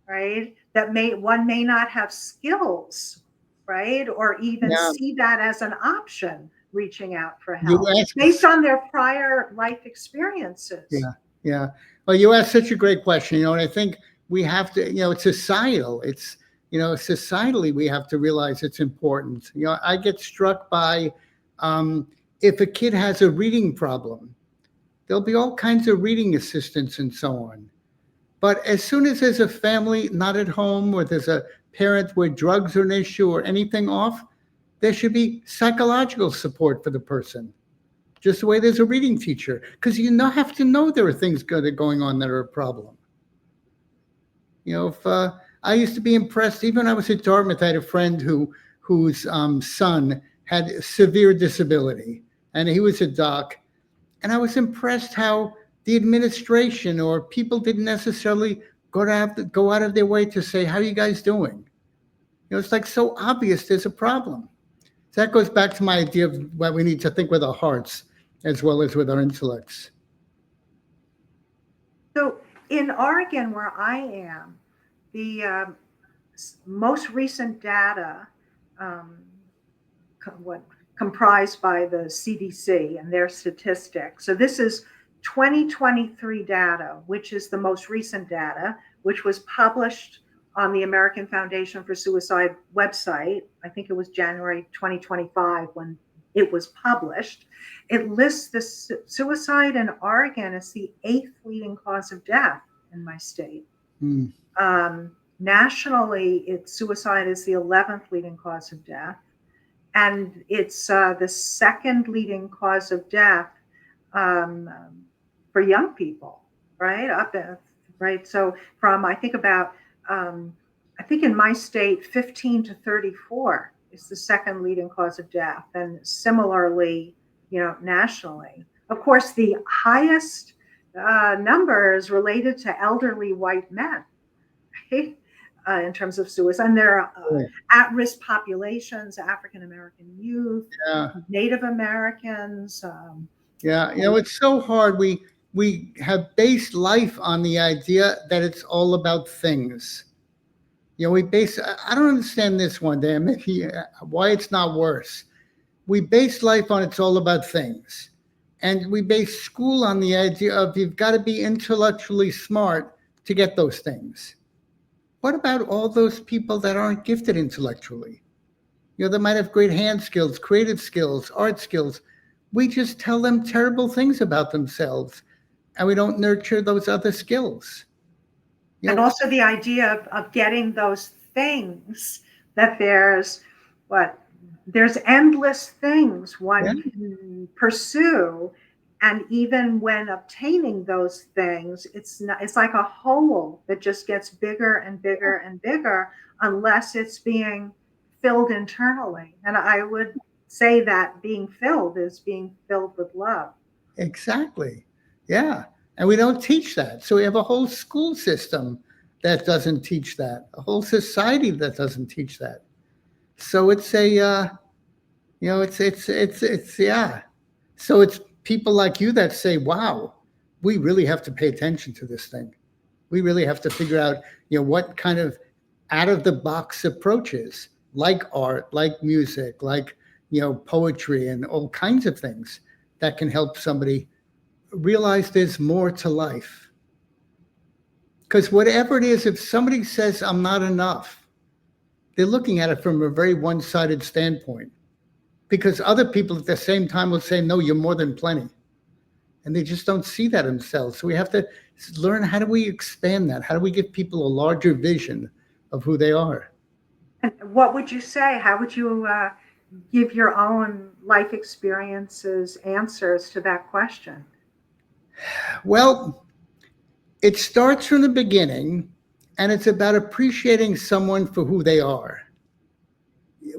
right? One may not have skills, right? Or even yeah. see that as an option, reaching out for You help ask based on their prior life experiences. Yeah, yeah. Well, you asked such a great question, and I think we have to, it's societal. It's, societally, we have to realize it's important. I get struck by um, if a kid has a reading problem, there'll be all kinds of reading assistants and so on. But as soon as there's a family not at home, or there's a parent where drugs are an issue or anything off, there should be psychological support for the person, just the way there's a reading teacher, because have to know there are things going on that are a problem. If I used to be impressed, even when I was at Dartmouth, I had a friend whose son had severe disability, and he was a doc, and I was impressed how the administration or people didn't necessarily go out of their way to say, "How are you guys doing?" It's like so obvious there's a problem. So that goes back to my idea of what we need to think with our hearts as well as with our intellects. So in Oregon, where I am, the most recent data, um, what comprised by the CDC and their statistics. So this is 2023 data, which is the most recent data, which was published on the American Foundation for Suicide website. I think it was January 2025 when it was published. It lists the suicide in Oregon as the 8th leading cause of death in my state. Hmm. Nationally, suicide is the 11th leading cause of death, and it's the second leading cause of death um, for young people, right? Right. So I think in my state, 15 to 34 is the second leading cause of death, and similarly, nationally. Of course, the highest number is related to elderly white men, right? In terms of suicide. And there are Yeah. at-risk populations, African American youth, Yeah. Native Americans. Yeah. It's so hard. we have based life on the idea that it's all about things. I don't understand this one, Dan, maybe why it's not worse. We base life on it's all about things. And we base school on the idea of you've got to be intellectually smart to get those things. What about all those people that aren't gifted intellectually? They might have great hand skills, creative skills, art skills. We just tell them terrible things about themselves and we don't nurture those other skills. And also the idea of getting those things, that there's endless things one can pursue. And even when obtaining those things, it's like a hole that just gets bigger and bigger and bigger unless it's being filled internally. And I would say that being filled is being filled with love. Exactly. Yeah. And we don't teach that. So we have a whole school system that doesn't teach that, a whole society that doesn't teach that. So it's yeah. So it's people like you that say, wow, we really have to pay attention to this thing. We really have to figure out, what kind of out of the box approaches, like art, like music, like, poetry and all kinds of things that can help somebody realize there's more to life. Because whatever it is, if somebody says I'm not enough, they're looking at it from a very one-sided standpoint. Because other people at the same time will say, no, you're more than plenty. And they just don't see that themselves. So we have to learn, how do we expand that? How do we give people a larger vision of who they are? And what would you say? How would you give your own life experiences answers to that question? Well, it starts from the beginning, and it's about appreciating someone for who they are.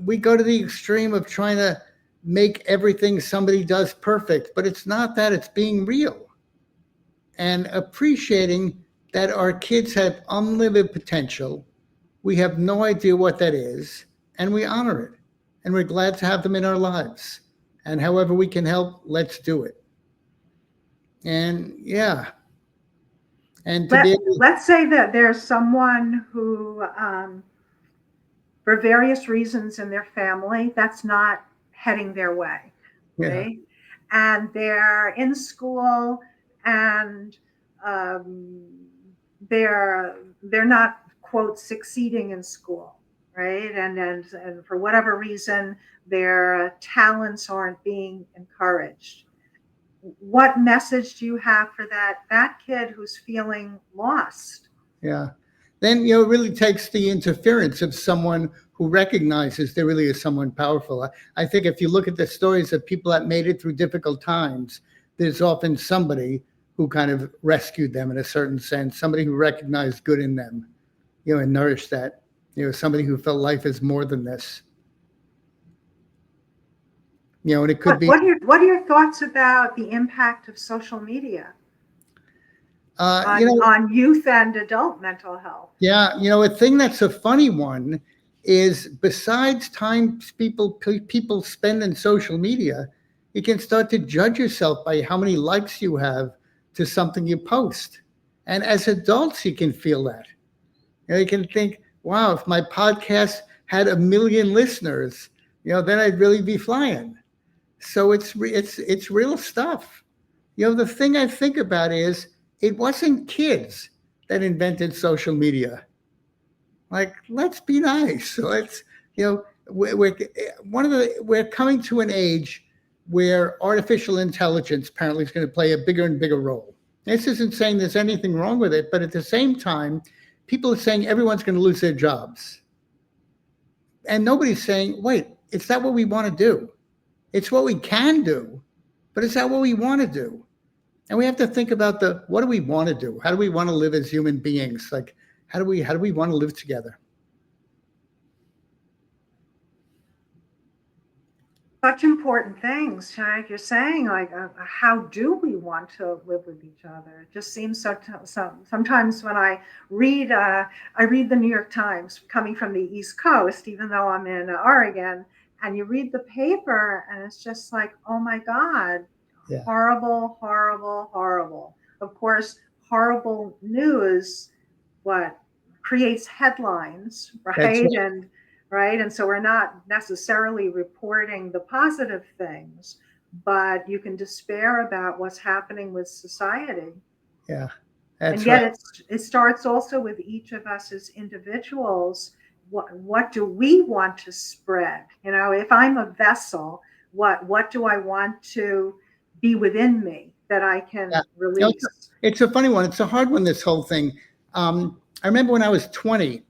We go to the extreme of trying to make everything somebody does perfect, but it's not that, it's being real and appreciating that our kids have unlimited potential. We have no idea what that is, and we honor it. And we're glad to have them in our lives. And however we can help, let's do it. And yeah. And let's say that there's someone who, for various reasons in their family, that's not heading their way. Right? And they're in school and they're not, quote, succeeding in school, right? And for whatever reason, their talents aren't being encouraged. What message do you have for that kid who's feeling lost? Yeah. Then, it really takes the interference of someone who recognizes there really is someone powerful. I think if you look at the stories of people that made it through difficult times, there's often somebody who kind of rescued them in a certain sense, somebody who recognized good in them, and nourished that, somebody who felt life is more than this. And it could be. What are your thoughts about the impact of social media on youth and adult mental health? Yeah, a thing that's a funny one is, besides time people spend in social media, you can start to judge yourself by how many likes you have to something you post. And as adults, you can feel that. You can think, wow, if my podcast had 1 million listeners, then I'd really be flying. So it's real stuff. The thing I think about is, it wasn't kids that invented social media. Like, let's be nice. Let's, we're coming to an age where artificial intelligence apparently is going to play a bigger and bigger role. This isn't saying there's anything wrong with it, but at the same time, people are saying everyone's going to lose their jobs. And nobody's saying, wait, is that what we want to do? It's what we can do, but is that what we want to do? And we have to think about what do we want to do? How do we want to live as human beings? Like, how do we want to live together? Such important things, like you're saying, like how do we want to live with each other? It just seems so sometimes when I read the New York Times, coming from the East Coast, even though I'm in Oregon, and you read the paper and it's just like, oh my God, yeah. Horrible, horrible, horrible. of course, horrible news, what creates headlines, That's right? And right. And so we're not necessarily reporting the positive things, but you can despair about what's happening with society. yeah, And that's right. yet it starts also with each of us as individuals. What do we want to spread? You know, if I'm a vessel, what do I want to be within me that I Yeah. can You know, release? it's a funny one. It's a hard one, this whole thing. I remember when I was 20,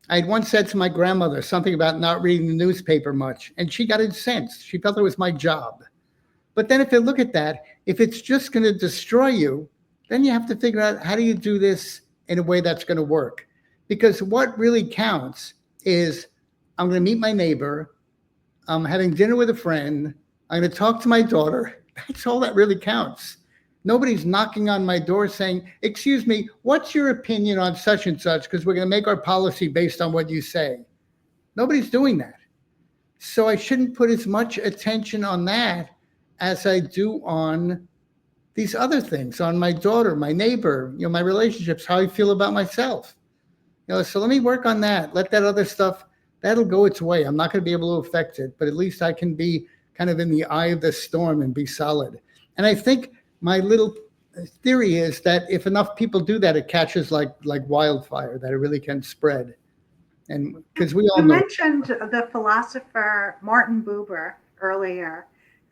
I had once said to my grandmother something about not reading the newspaper much, and she got incensed. She felt it was my job. But then if you look at that, if it's just going to destroy you, then you have to figure out how do you do this in a way that's going to work. Because what really counts is I'm going to meet my neighbor, I'm having dinner with a friend, I'm going to talk to my daughter. That's all that really counts. Nobody's knocking on my door saying, "Excuse me, what's your opinion on such and such? Because we're going to make our policy based on what you say." Nobody's doing that. So I shouldn't put as much attention on that as I do on these other things, on my daughter, my neighbor, my relationships, how I feel about myself. So let me work on that. Let that other stuff, that'll go its way. I'm not going to be able to affect it, but at least I can be kind of in the eye of the storm and be solid. And I think my little theory is that if enough people do that, it catches like wildfire, that it really can spread. And because we all You know, mentioned the philosopher Martin Buber earlier.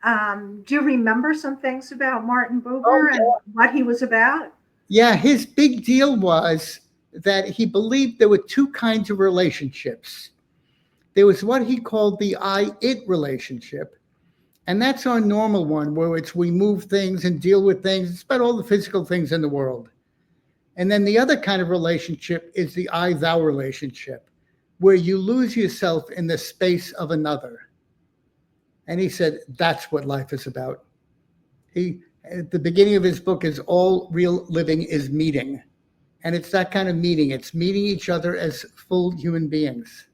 Do you remember some things about Martin Buber oh and what he was about? yeah, his big deal was that he believed there were two kinds of relationships. There was what he called the I it relationship, and that's our normal one where it's we move things and deal with things. It's about all the physical things in the world. And then the other kind of relationship is the I thou relationship, where you lose yourself in the space of another. And he said that's what life is about. He at the beginning of his book is all real living is meeting. And it's that kind of meeting. It's meeting each other as full human beings.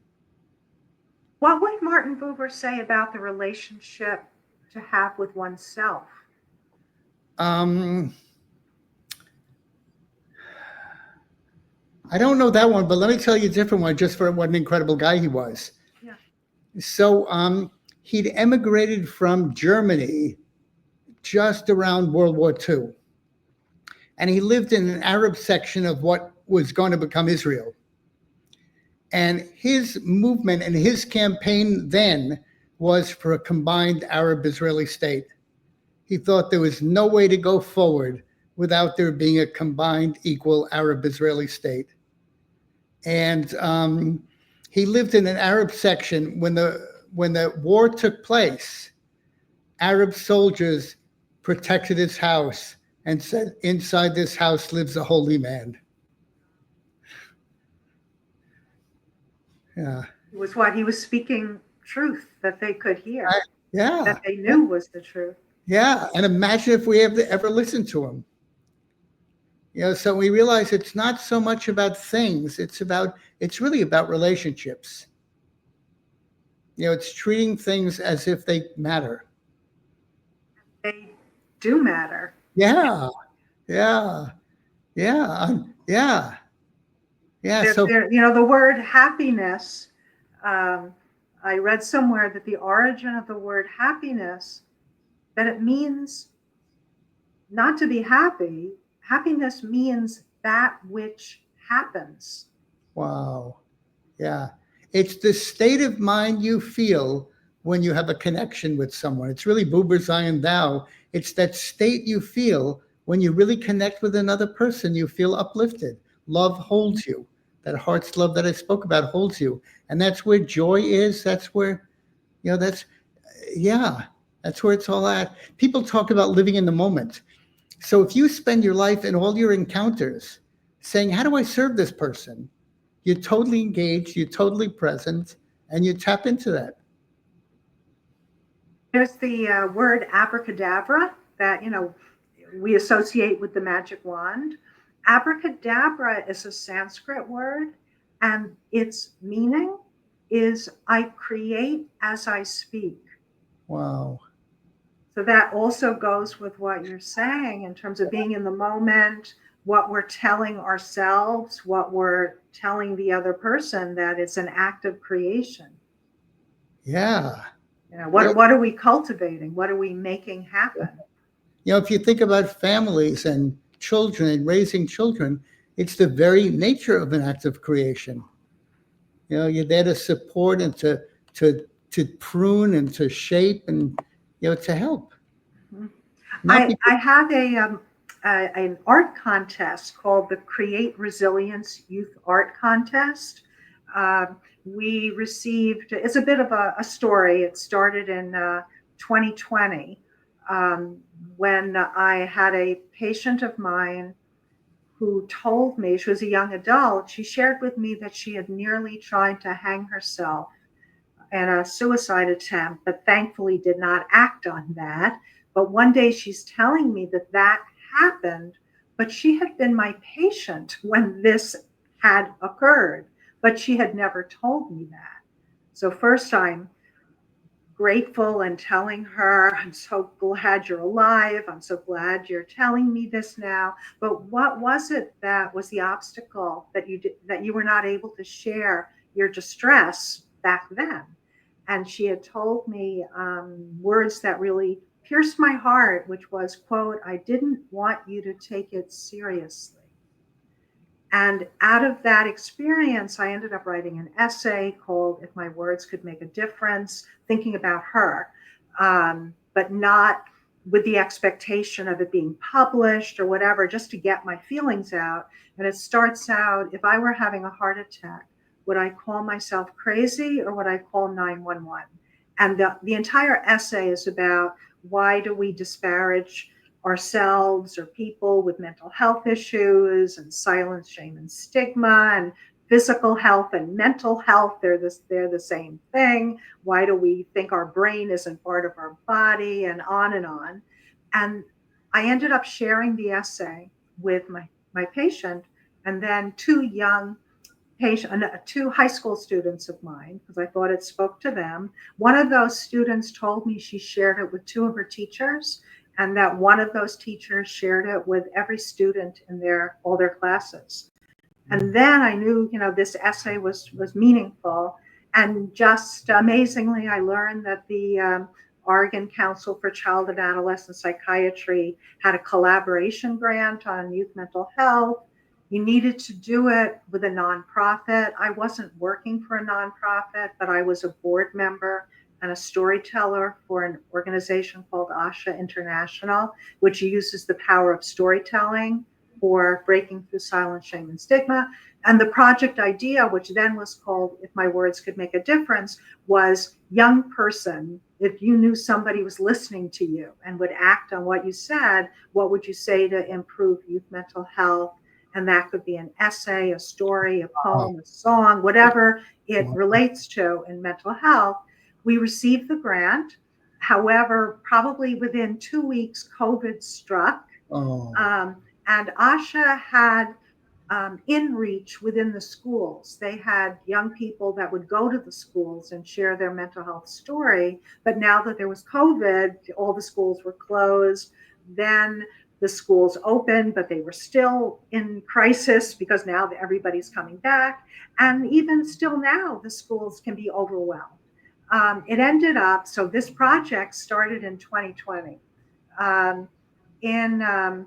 What would Martin Buber say about the relationship to have with oneself? Um, I don't know that one, but let me tell you a different one just for what an incredible guy he was. Yeah. So he'd emigrated from Germany just around World War II. And he lived in an Arab section of what was going to become Israel. And his movement and his campaign then was for a combined Arab Israeli state. He thought there was no way to go forward without there being a combined equal Arab Israeli state. And he lived in an Arab section when the war took place. Arab soldiers protected his house and said, "Inside this house lives a holy man." Yeah, It was what he was speaking truth that they could hear, yeah, that they knew was the truth. yeah. And imagine if we ever listened to him. So we realize it's not so much about things; it's really about relationships. It's treating things as if they matter. They do matter. Yeah, yeah, yeah, yeah, yeah. So The word happiness, um, I read somewhere that the origin of the word happiness, that it means not to be happy. Happiness means that which happens. wow, yeah. It's the state of mind you feel when you have a connection with someone. It's really Buber's I and thou. It's that state you feel when you really connect with another person. You feel uplifted. Love holds you. That heart's love that I spoke about holds you. And that's where joy is. That's where, yeah, that's where it's all at. People talk about living in the moment. So if you spend your life in all your encounters saying, how do I serve this person? You're totally engaged, you're totally present, and you tap into that. There's the word abracadabra that, we associate with the magic wand. Abracadabra is a Sanskrit word, and its meaning is I create as I speak. Wow. So that also goes with what you're saying in terms of being in the moment, what we're telling ourselves, what we're telling the other person, that it's an act of creation. Yeah. You know, You know, what are we cultivating? What are we making happen? if you think about families and children and raising children, it's the very nature of an act of creation. You're there to support and to prune and to shape and to help. Mhm. Not because I have an art contest called the Create Resilience Youth Art Contest. We received, it's a bit of a story. It started in 2020 um, when I had a patient of mine who told me, she was a young adult, she shared with me that she had nearly tried to hang herself in a suicide attempt, but thankfully did not act on that. But one day she's telling me that that happened, but she had been my patient when this had occurred, but she had never told me that. So first I'm grateful and telling her, I'm so glad you're alive. I'm so glad you're telling me this now. But what was it that was the obstacle that that you were not able to share your distress back then? And she had told me words that really pierced my heart, which was, quote, I didn't want you to take it seriously. And out of that experience, I ended up writing an essay called If My Words Could Make a Difference, thinking about her, but not with the expectation of it being published or whatever, just to get my feelings out. And it starts out, if I were having a heart attack, would I call myself crazy or would I call 911? And the entire essay is about why do we disparage ourselves or people with mental health issues and silence, shame, and stigma, and physical health and mental health. They're the same thing. Why do we think our brain isn't part of our body, and on and on. And I ended up sharing the essay with my patient, and then two high school students of mine, because I thought it spoke to them. One of those students told me she shared it with two of her teachers, and that one of those teachers shared it with every student in all their classes. And then I knew, this essay was meaningful. And just amazingly, I learned that the Oregon Council for Child and Adolescent Psychiatry had a collaboration grant on youth mental health. You needed to do it with a nonprofit. I wasn't working for a nonprofit, but I was a board member and a storyteller for an organization called ASHA International, which uses the power of storytelling for breaking through silence, shame, and stigma. And the project idea, which then was called If My Words Could Make a Difference, was young person, if you knew somebody was listening to you and would act on what you said, what would you say to improve youth mental health? And that could be an essay, a story, a poem, a song, whatever it relates to in mental health. We received the grant. However, probably within 2 weeks, COVID struck. Oh, And ASHA had in reach within the schools. They had young people that would go to the schools and share their mental health story. But now that there was COVID, all the schools were closed. Then the schools opened, but they were still in crisis because now everybody's coming back. And even still now, the schools can be overwhelmed. It ended up, so this project started in 2020. In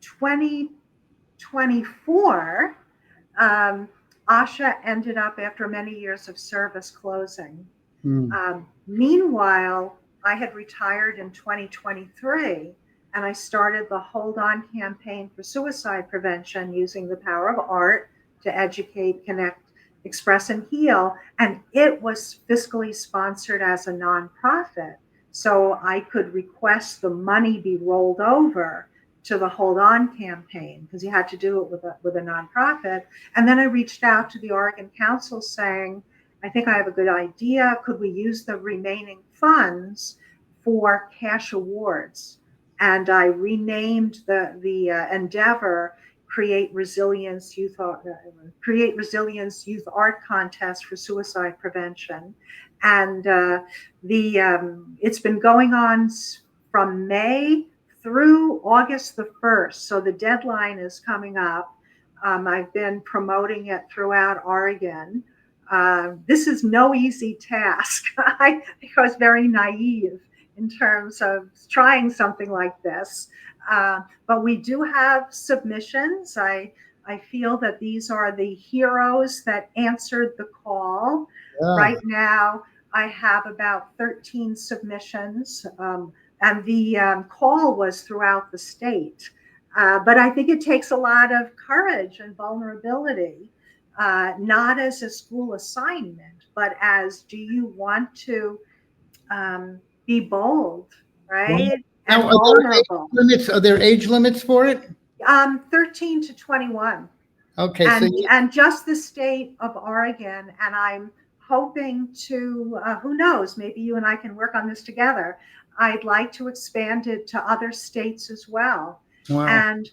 2024, ASHA ended up, after many years of service, closing. hmm. Meanwhile, I had retired in 2023, and I started the Hold On campaign for suicide prevention using the power of art to educate, connect, express, and heal. And it was fiscally sponsored as a nonprofit. So I could request the money be rolled over to the Hold On campaign, because you had to do it with a nonprofit. And then I reached out to the Oregon Council saying, I think I have a good idea. Could we use the remaining funds for cash awards? And I renamed the endeavor Create Resilience Youth Art Contest for Suicide Prevention. And it's been going on from May through August the 1st. So the deadline is coming up. I've been promoting it throughout Oregon. This is no easy task. I was very naive in terms of trying something like this. But we do have submissions. I feel that these are the heroes that answered the call. Yeah. Right now, I have about 13 submissions, and the call was throughout the state. But I think it takes a lot of courage and vulnerability, not as a school assignment, but as, do you want to be bold, right? And Now, vulnerable. are there age limits for it? 13 to 21. Okay, And just the state of Oregon, and I'm hoping to, who knows, maybe you and I can work on this together. I'd like to expand it to other states as well. wow. And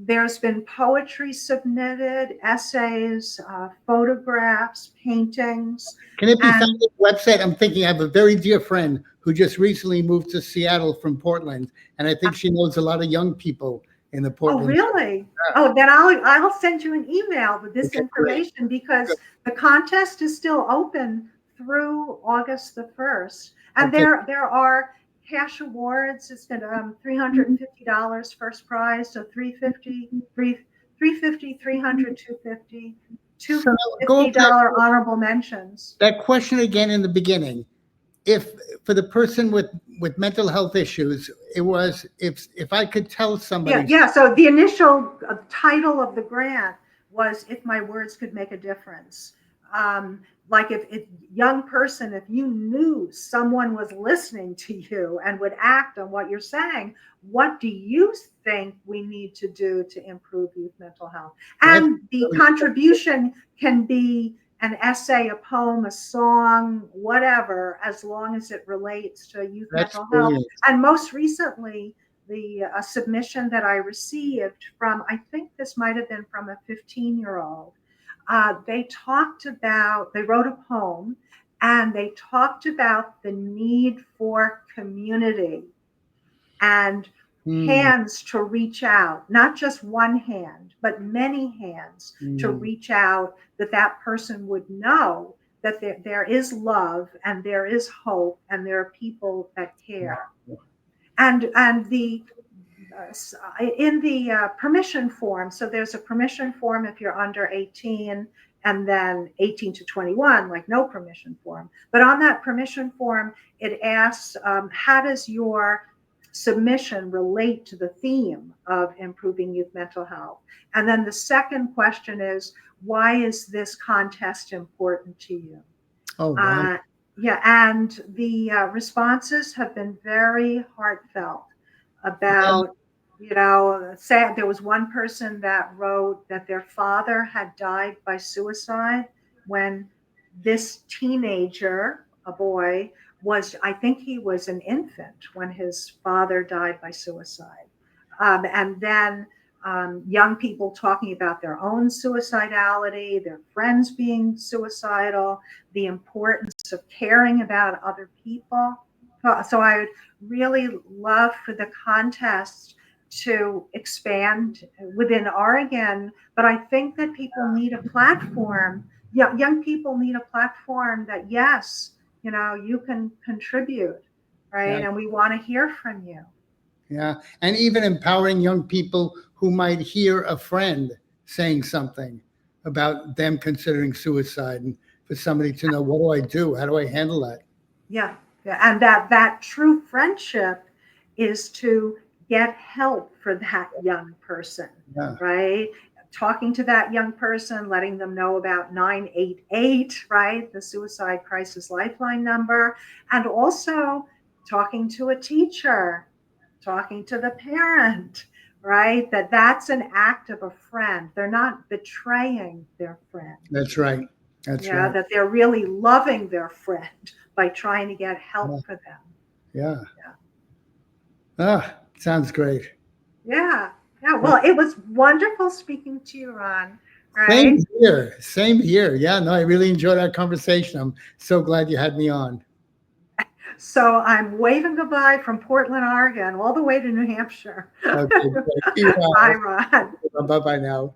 there's been poetry submitted, essays, photographs, paintings. Can it be found on the website? I'm thinking I have a very dear friend who just recently moved to Seattle from Portland, and I think she knows a lot of young people in the Portland. Oh, really? Yeah. Oh, then I'll send you an email with this information, because the contest is still open through August the 1st. And there are cash awards. It's been $350 first prize, so $350, $300, $250, $250 honorable mentions. That question again in the beginning. If for the person with mental health issues, it was if I could tell somebody. Yeah. So the initial title of the grant was "If My Words Could Make a Difference." Like if young person, if you knew someone was listening to you and would act on what you're saying, what do you think we need to do to improve youth mental health? And the contribution can be an essay, a poem, a song, whatever, as long as it relates to youth mental health. And most recently, the submission that I received from, I think this might have been from a 15-year-old. They wrote a poem, and they talked about the need for community and hands to reach out, not just one hand, but many hands to reach out, that person would know that there is love and there is hope and there are people that care. And the in the permission form, so there's a permission form if you're under 18, and then 18 to 21, like no permission form. But on that permission form, it asks, how does your submission relate to the theme of improving youth mental health? And then the second question is, why is this contest important to you? Oh, wow. Yeah, and the responses have been very heartfelt about, say there was one person that wrote that their father had died by suicide when this teenager, a boy, I think he was an infant when his father died by suicide. And then young people talking about their own suicidality, their friends being suicidal, the importance of caring about other people. So I would really love for the contest to expand within Oregon, but I think that people need a platform. Young people need a platform that, yes, you can contribute, right? Yeah. And we want to hear from you. Yeah. And even empowering young people who might hear a friend saying something about them considering suicide, and for somebody to know, what do I do? How do I handle that? Yeah. And that true friendship is to get help for that young person, right? Talking to that young person, letting them know about 988, right? The Suicide Crisis Lifeline number. And also talking to a teacher, talking to the parent, right? That's an act of a friend. They're not betraying their friend. That's right. That's right. That they're really loving their friend by trying to get help for them. Yeah. Sounds great. Yeah. Well, it was wonderful speaking to you, Ron. Right? Same here. Yeah, no, I really enjoyed our conversation. I'm so glad you had me on. So I'm waving goodbye from Portland, Oregon, all the way to New Hampshire. Okay, great. Be Bye, well. Ron. Bye-bye now.